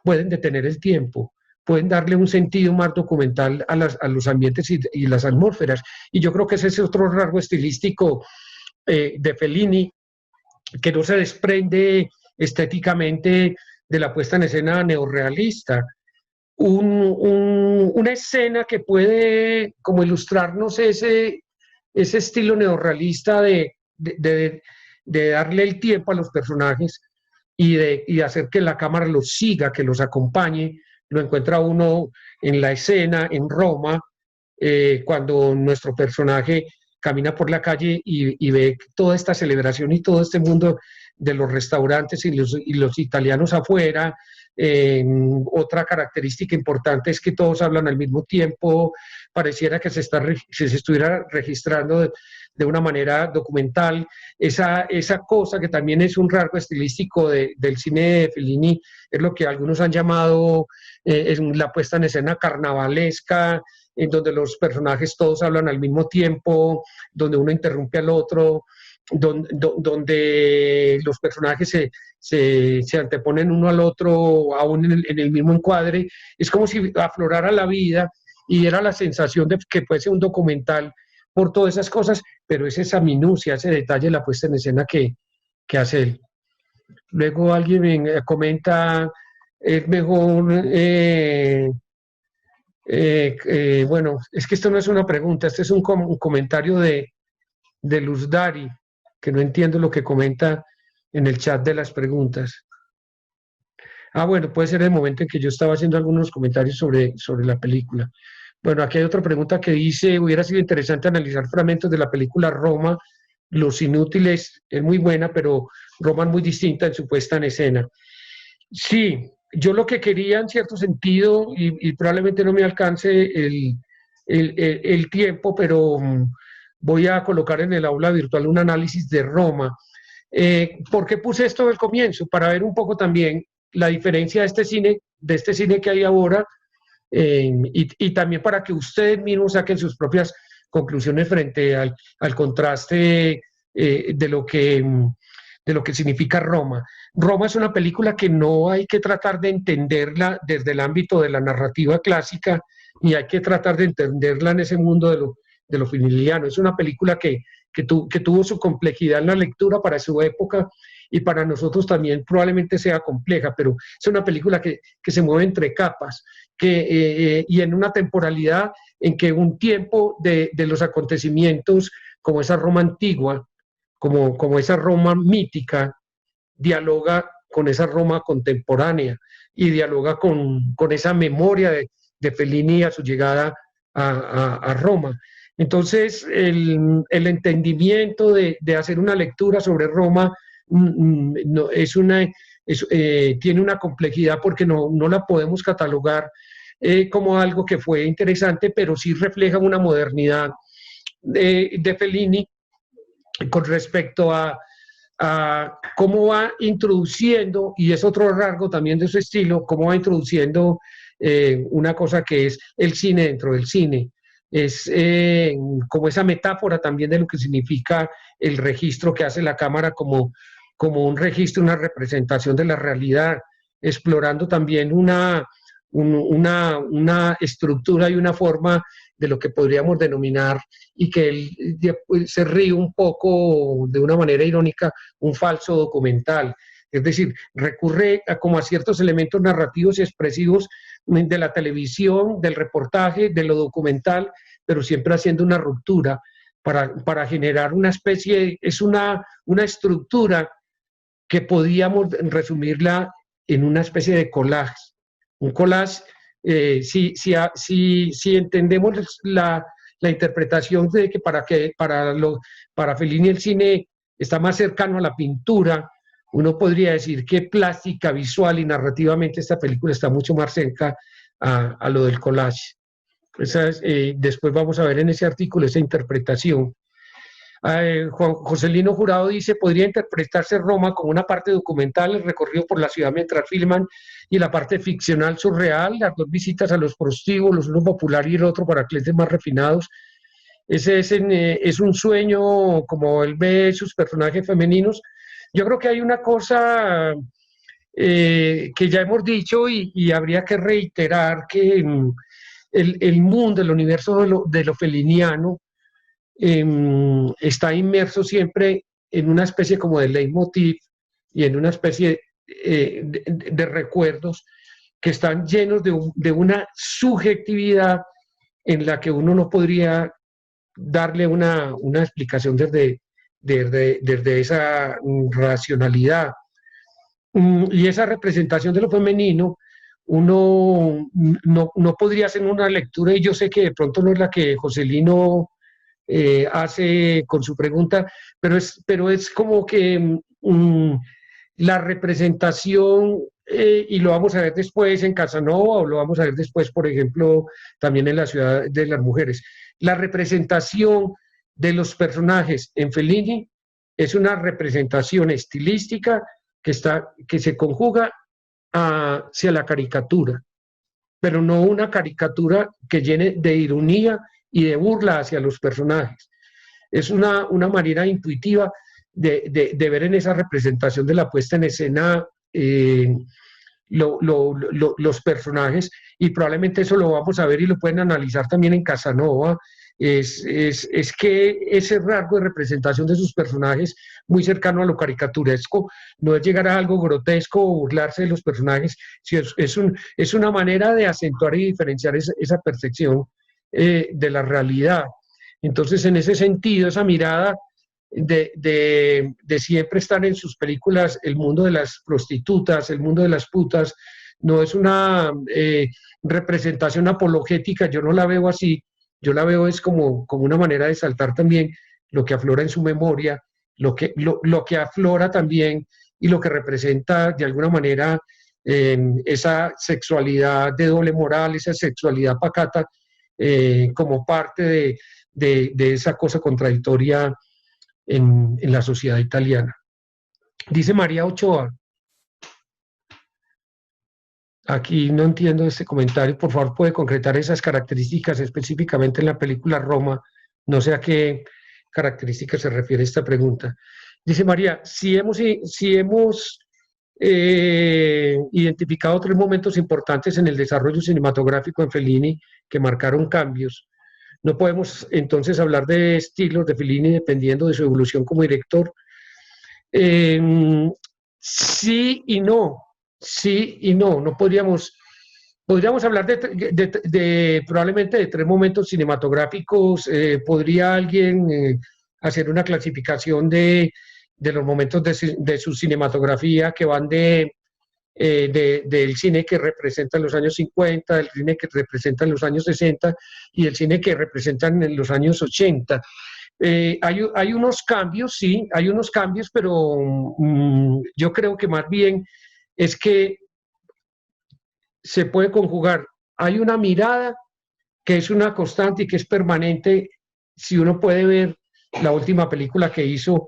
pueden detener el tiempo, pueden darle un sentido más documental a los ambientes y las atmósferas. Y yo creo que ese es otro rasgo estilístico de Fellini, que no se desprende estéticamente de la puesta en escena neorrealista. Una escena que puede como ilustrarnos ese estilo neorrealista de darle el tiempo a los personajes y hacer que la cámara los siga, que los acompañe. Lo encuentra uno en la escena en Roma, cuando nuestro personaje camina por la calle y ve toda esta celebración y todo este mundo de los restaurantes y los italianos afuera. Otra característica importante es que todos hablan al mismo tiempo, pareciera que se estuviera registrando de una manera documental. Esa cosa que también es un rasgo estilístico del cine de Fellini es lo que algunos han llamado la puesta en escena carnavalesca, en donde los personajes todos hablan al mismo tiempo, donde uno interrumpe al otro, donde los personajes se anteponen uno al otro, aún en el mismo encuadre. Es como si aflorara la vida y era la sensación de que fuese un documental por todas esas cosas, pero es esa minucia, ese detalle, la puesta en escena que hace él. Luego alguien me comenta, es mejor... bueno, es que esto no es una pregunta, este es un comentario de Luz Dari, que no entiendo lo que comenta en el chat de las preguntas. Bueno, puede ser el momento en que yo estaba haciendo algunos comentarios sobre la película. Bueno, aquí hay otra pregunta que dice, hubiera sido interesante analizar fragmentos de la película Roma, Los Inútiles. Es muy buena, pero Roma es muy distinta en su puesta en escena. Sí, yo lo que quería en cierto sentido, y probablemente no me alcance el tiempo, pero voy a colocar en el aula virtual un análisis de Roma. ¿Por qué puse esto al comienzo? Para ver un poco también la diferencia de este cine que hay ahora, y también para que ustedes mismos saquen sus propias conclusiones frente al contraste de lo que significa Roma. Roma es una película que no hay que tratar de entenderla desde el ámbito de la narrativa clásica, ni hay que tratar de entenderla en ese mundo de lo felliniano. Es una película que tuvo su complejidad en la lectura para su época, y para nosotros también probablemente sea compleja, pero es una película que se mueve entre capas, y en una temporalidad en que un tiempo de los acontecimientos, como esa Roma antigua, como esa Roma mítica, dialoga con esa Roma contemporánea y dialoga con esa memoria de Fellini a su llegada a Roma. Entonces, el entendimiento de hacer una lectura sobre Roma tiene una complejidad, porque no la podemos catalogar como algo que fue interesante, pero sí refleja una modernidad de Fellini con respecto a cómo va introduciendo, y es otro rasgo también de su estilo, cómo va introduciendo una cosa que es el cine dentro del cine. Es como esa metáfora también de lo que significa el registro que hace la cámara como un registro, una representación de la realidad, explorando también una estructura y una forma de lo que podríamos denominar, y que él se ríe un poco de una manera irónica, un falso documental. Es decir, recurre como a ciertos elementos narrativos y expresivos de la televisión, del reportaje, de lo documental, pero siempre haciendo una ruptura para generar una especie, es una estructura que podíamos resumirla en una especie de collage. Un collage, si entendemos la interpretación de que para Fellini el cine está más cercano a la pintura, uno podría decir que plástica, visual y narrativamente esta película está mucho más cerca a lo del collage. Después vamos a ver en ese artículo esa interpretación. Joselino Jurado dice, podría interpretarse Roma como una parte documental, el recorrido por la ciudad mientras filman, y la parte ficcional surreal, las dos visitas a los prostíbulos, uno popular y el otro para clientes más refinados. Ese es un sueño como él ve sus personajes femeninos. Yo creo que hay una cosa que ya hemos dicho y habría que reiterar que el mundo, el universo de lo feliniano está inmerso siempre en una especie como de leitmotiv y en una especie de recuerdos que están llenos de una subjetividad en la que uno no podría darle una explicación desde esa racionalidad. Y esa representación de lo femenino, uno no podría hacer una lectura, y yo sé que de pronto no es la que Joselino hace con su pregunta, pero es como que la representación, y lo vamos a ver después en Casanova, o lo vamos a ver después, por ejemplo, también en La ciudad de las mujeres, la representación de los personajes en Fellini es una representación estilística que se conjuga hacia la caricatura, pero no una caricatura que llene de ironía y de burla hacia los personajes. Es una manera intuitiva de ver en esa representación de la puesta en escena los personajes, y probablemente eso lo vamos a ver y lo pueden analizar también en Casanova. Es que ese rasgo de representación de sus personajes muy cercano a lo caricaturesco, no es llegar a algo grotesco o burlarse de los personajes, es una manera de acentuar y diferenciar esa percepción de la realidad. Entonces, en ese sentido, esa mirada de siempre estar en sus películas el mundo de las prostitutas, el mundo de las putas, no es una representación apologética, yo no la veo así. Yo la veo es como una manera de saltar también lo que aflora en su memoria, lo que aflora también y lo que representa de alguna manera esa sexualidad de doble moral, esa sexualidad pacata, como parte de esa cosa contradictoria en la sociedad italiana. Dice María Ochoa, aquí no entiendo este comentario, por favor puede concretar esas características específicamente en la película Roma, no sé a qué características se refiere esta pregunta. Dice María, si hemos identificado 3 momentos importantes en el desarrollo cinematográfico en Fellini que marcaron cambios, no podemos entonces hablar de estilos de Fellini dependiendo de su evolución como director. Sí y no. Sí y no, podríamos hablar probablemente de 3 momentos cinematográficos. Podría alguien hacer una clasificación de los momentos de su cinematografía que van del cine que representa en los años 50, del cine que representa en los años 60 y el cine que representan en los años 80. Hay unos cambios, sí, hay unos cambios, pero yo creo que más bien es que se puede conjugar. Hay una mirada que es una constante y que es permanente. Si uno puede ver la última película que hizo,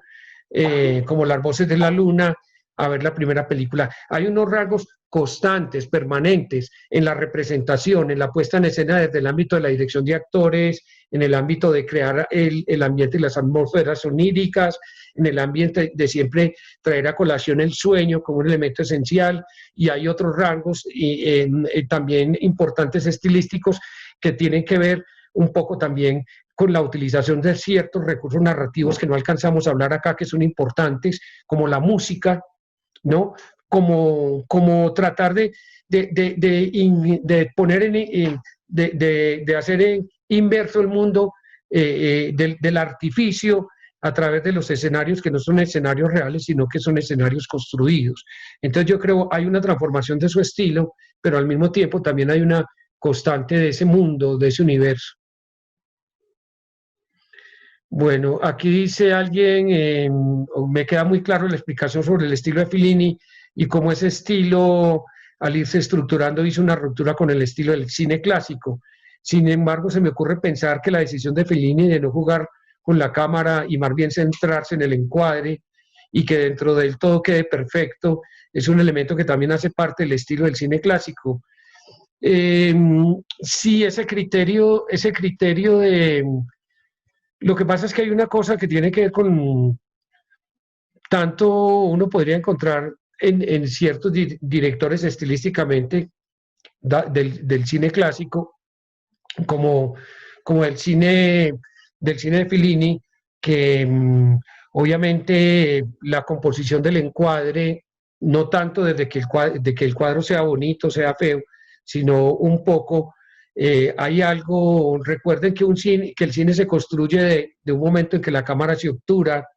como Las voces de la luna, a ver la primera película, hay unos rasgos constantes, permanentes, en la representación, en la puesta en escena desde el ámbito de la dirección de actores, en el ámbito de crear el ambiente y las atmósferas oníricas, en el ambiente de siempre traer a colación el sueño como un elemento esencial, y hay otros rasgos también importantes estilísticos que tienen que ver un poco también con la utilización de ciertos recursos narrativos que no alcanzamos a hablar acá, que son importantes, como la música, ¿no? Como tratar de poner de hacer inverso el mundo del artificio a través de los escenarios que no son escenarios reales, sino que son escenarios construidos. Entonces yo creo hay una transformación de su estilo, pero al mismo tiempo también hay una constante de ese mundo, de ese universo. Bueno, aquí dice alguien, me queda muy claro la explicación sobre el estilo de Fellini y cómo ese estilo, al irse estructurando, hizo una ruptura con el estilo del cine clásico. Sin embargo, se me ocurre pensar que la decisión de Fellini de no jugar con la cámara y más bien centrarse en el encuadre y que dentro del todo quede perfecto, es un elemento que también hace parte del estilo del cine clásico. Sí, ese criterio de... Lo que pasa es que hay una cosa que tiene que ver con... Tanto uno podría encontrar en ciertos directores estilísticamente del cine clásico, como el cine de Fellini, que obviamente la composición del encuadre, no tanto desde que el cuadro sea bonito, sea feo, sino un poco, hay algo, recuerden que el cine se construye de un momento en que la cámara se obtura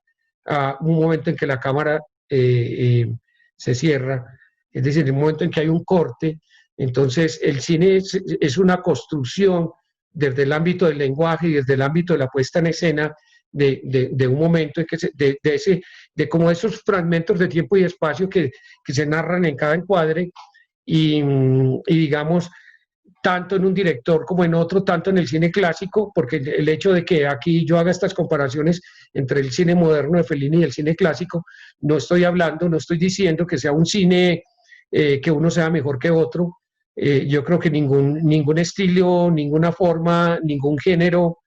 a un momento en que la cámara se cierra, es decir, en un momento en que hay un corte. Entonces el cine es una construcción desde el ámbito del lenguaje y desde el ámbito de la puesta en escena de un momento en que de como esos fragmentos de tiempo y espacio que se narran en cada encuadre y digamos, tanto en un director como en otro, tanto en el cine clásico, porque el hecho de que aquí yo haga estas comparaciones entre el cine moderno de Fellini y el cine clásico, no estoy diciendo que sea un cine que uno sea mejor que otro. Yo creo que ningún estilo, ninguna forma, ningún género,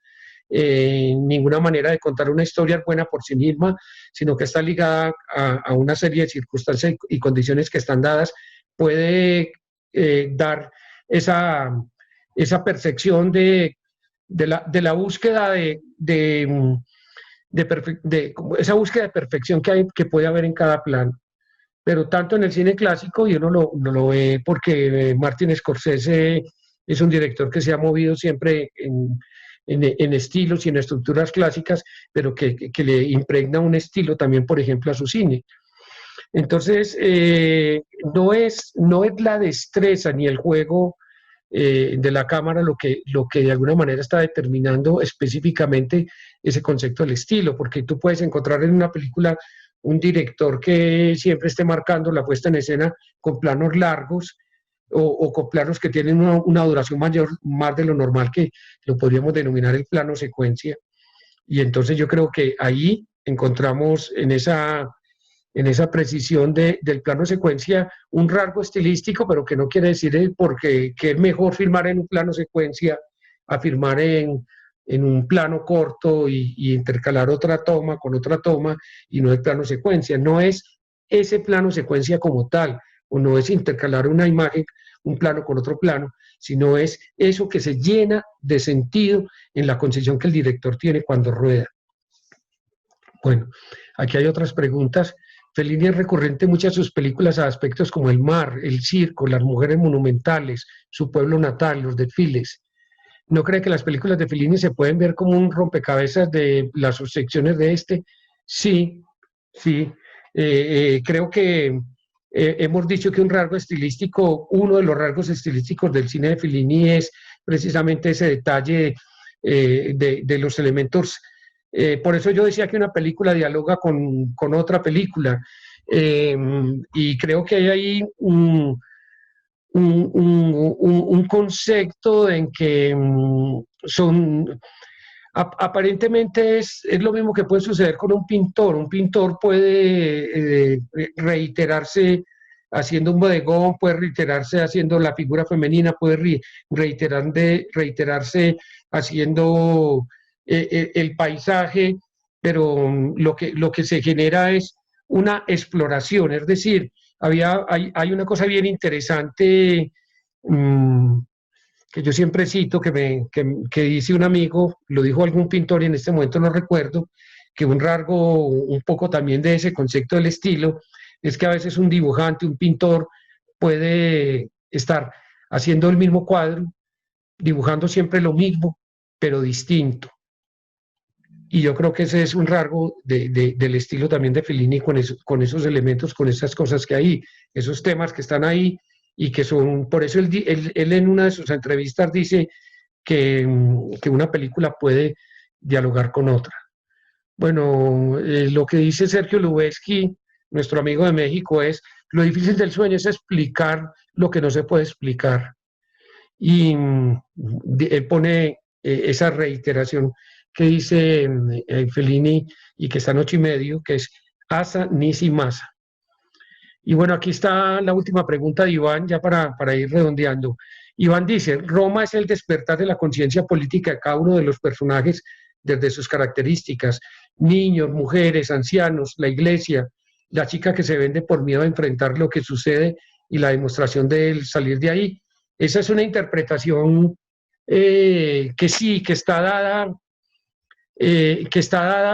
ninguna manera de contar una historia es buena por sí misma, sino que está ligada a una serie de circunstancias y condiciones que están dadas, puede dar esa percepción de la búsqueda esa búsqueda de perfección que puede haber en cada plano. Pero tanto en el cine clásico, y uno lo ve porque Martin Scorsese es un director que se ha movido siempre en estilos y en estructuras clásicas, pero que le impregna un estilo también, por ejemplo, a su cine. Entonces, no es la destreza ni el juego de la cámara lo que de alguna manera está determinando específicamente ese concepto del estilo, porque tú puedes encontrar en una película un director que siempre esté marcando la puesta en escena con planos largos o con planos que tienen una duración más de lo normal, que lo podríamos denominar el plano secuencia. Y entonces yo creo que ahí encontramos en esa precisión del plano secuencia un rasgo estilístico, pero que no quiere decir porque que es mejor filmar en un plano secuencia a filmar en un plano corto y intercalar otra toma con otra toma y no el plano secuencia. No es ese plano secuencia como tal, o no es intercalar una imagen, un plano con otro plano, sino es eso que se llena de sentido en la concepción que el director tiene cuando rueda. Bueno, aquí hay otras preguntas. Fellini es recurrente en muchas de sus películas a aspectos como el mar, el circo, las mujeres monumentales, su pueblo natal, los desfiles. ¿No cree que las películas de Fellini se pueden ver como un rompecabezas de las subsecciones de este? Sí. Creo que hemos dicho que uno de los rasgos estilísticos del cine de Fellini es precisamente ese detalle de los elementos. Por eso yo decía que una película dialoga con otra película, y creo que hay ahí un concepto en que aparentemente es lo mismo que puede suceder con un pintor. Un pintor puede reiterarse haciendo un bodegón, puede reiterarse haciendo la figura femenina, puede reiterarse haciendo el paisaje, pero lo que se genera es una exploración. Es decir, hay una cosa bien interesante que yo siempre cito, que dice un amigo, lo dijo algún pintor y en este momento no recuerdo, que un rasgo un poco también de ese concepto del estilo es que a veces un dibujante, un pintor puede estar haciendo el mismo cuadro, dibujando siempre lo mismo, pero distinto. Y yo creo que ese es un rasgo del estilo también de Fellini, con esos elementos, con esas cosas que hay, esos temas que están ahí y que son, por eso él en una de sus entrevistas dice que una película puede dialogar con otra. Bueno, lo que dice Sergio Lubezki, nuestro amigo de México, es: lo difícil del sueño es explicar lo que no se puede explicar. Y él pone esa reiteración que dice Fellini y que está en 8:30, que es asa nisi masa. Y bueno, aquí está la última pregunta de Iván, ya para ir redondeando. Iván dice: Roma es el despertar de la conciencia política de cada uno de los personajes desde sus características, niños, mujeres, ancianos, la iglesia, la chica que se vende por miedo a enfrentar lo que sucede y la demostración de salir de ahí. Esa es una interpretación que sí, que está dada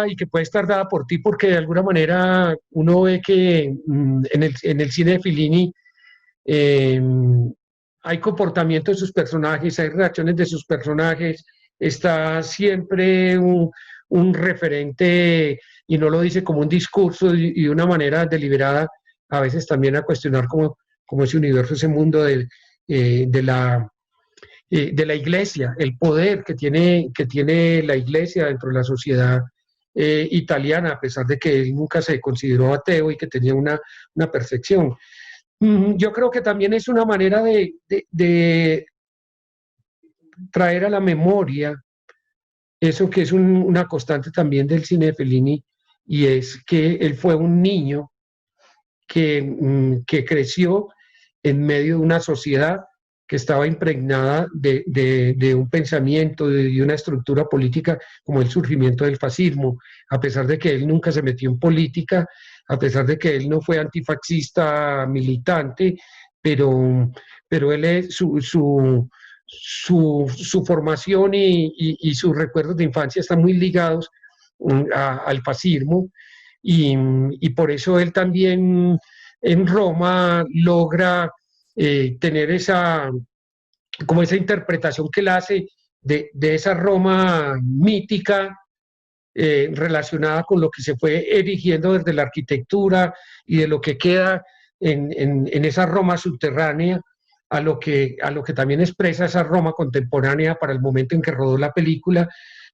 y que puede estar dada por ti, porque de alguna manera uno ve que en el cine de Fellini hay comportamiento de sus personajes, hay reacciones de sus personajes, está siempre un referente, y no lo dice como un discurso y de una manera deliberada, a veces también a cuestionar como ese universo, ese mundo de la iglesia, el poder que tiene la iglesia dentro de la sociedad italiana, a pesar de que él nunca se consideró ateo y que tenía una perfección. Yo creo que también es una manera de traer a la memoria eso que es una constante también del cine de Fellini, y es que él fue un niño que creció en medio de una sociedad que estaba impregnada de un pensamiento, de una estructura política como el surgimiento del fascismo, a pesar de que él nunca se metió en política, a pesar de que él no fue antifascista militante, pero él su formación y sus recuerdos de infancia están muy ligados al fascismo, y por eso él también en Roma logra tener esa interpretación que él hace de esa Roma mítica relacionada con lo que se fue erigiendo desde la arquitectura y de lo que queda en esa Roma subterránea, a lo que también expresa esa Roma contemporánea para el momento en que rodó la película,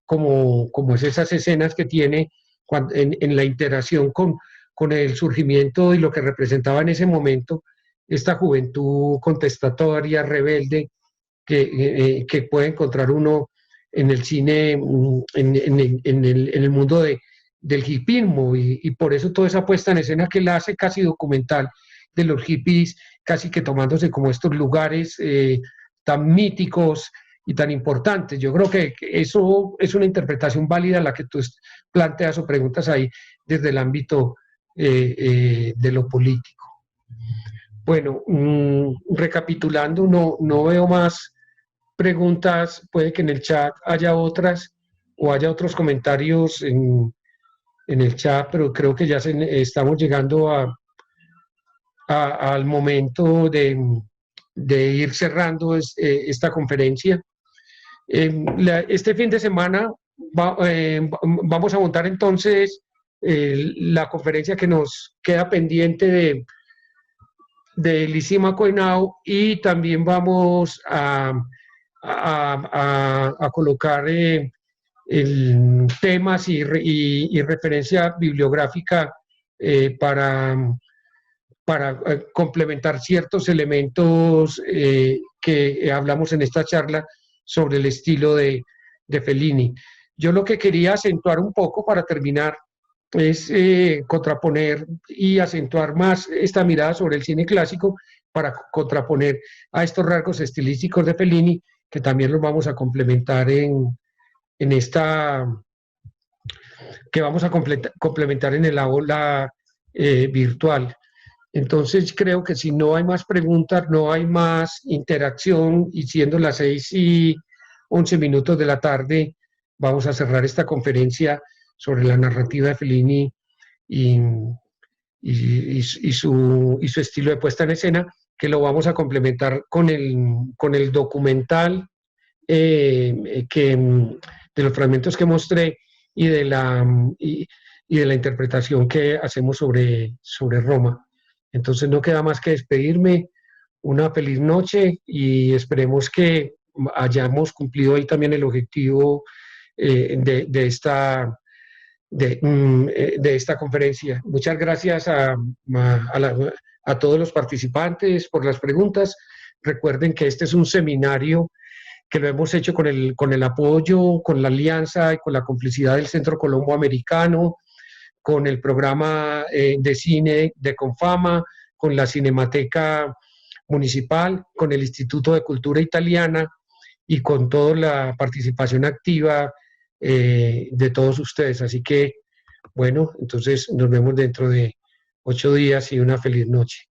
como es esas escenas que tiene en la interacción con el surgimiento y lo que representaba en ese momento esta juventud contestataria, rebelde, que puede encontrar uno en el cine, en el mundo del hipismo, y por eso toda esa puesta en escena que él hace casi documental de los hippies, casi que tomándose como estos lugares tan míticos y tan importantes. Yo creo que eso es una interpretación válida la que tú planteas o preguntas ahí desde el ámbito de lo político. Bueno, recapitulando, no veo más preguntas, puede que en el chat haya otras o haya otros comentarios en el chat, pero creo que ya estamos llegando al momento de ir cerrando esta conferencia. Este fin de semana vamos a montar entonces la conferencia que nos queda pendiente de Lysimaco Henao, y también vamos a colocar temas y referencia bibliográfica para complementar ciertos elementos que hablamos en esta charla sobre el estilo de Fellini. Yo lo que quería acentuar un poco para terminar es contraponer y acentuar más esta mirada sobre el cine clásico para contraponer a estos rasgos estilísticos de Fellini, que también los vamos a complementar en esta, que vamos a complementar en el aula virtual. Entonces creo que si no hay más preguntas, no hay más interacción, y siendo las 6:11 de la tarde, vamos a cerrar esta conferencia sobre la narrativa de Fellini y su estilo de puesta en escena, que lo vamos a complementar con el documental de los fragmentos que mostré y de la interpretación que hacemos sobre Roma. Entonces no queda más que despedirme, una feliz noche, y esperemos que hayamos cumplido ahí también el objetivo de esta conferencia. Muchas gracias a todos los participantes por las preguntas. Recuerden que este es un seminario que lo hemos hecho con el apoyo, con la alianza y con la complicidad del Centro Colombo Americano, con el programa de cine de Confama, con la Cinemateca Municipal, con el Instituto de Cultura Italiana y con toda la participación activa de todos ustedes. Así que, bueno, entonces nos vemos dentro de 8 días y una feliz noche.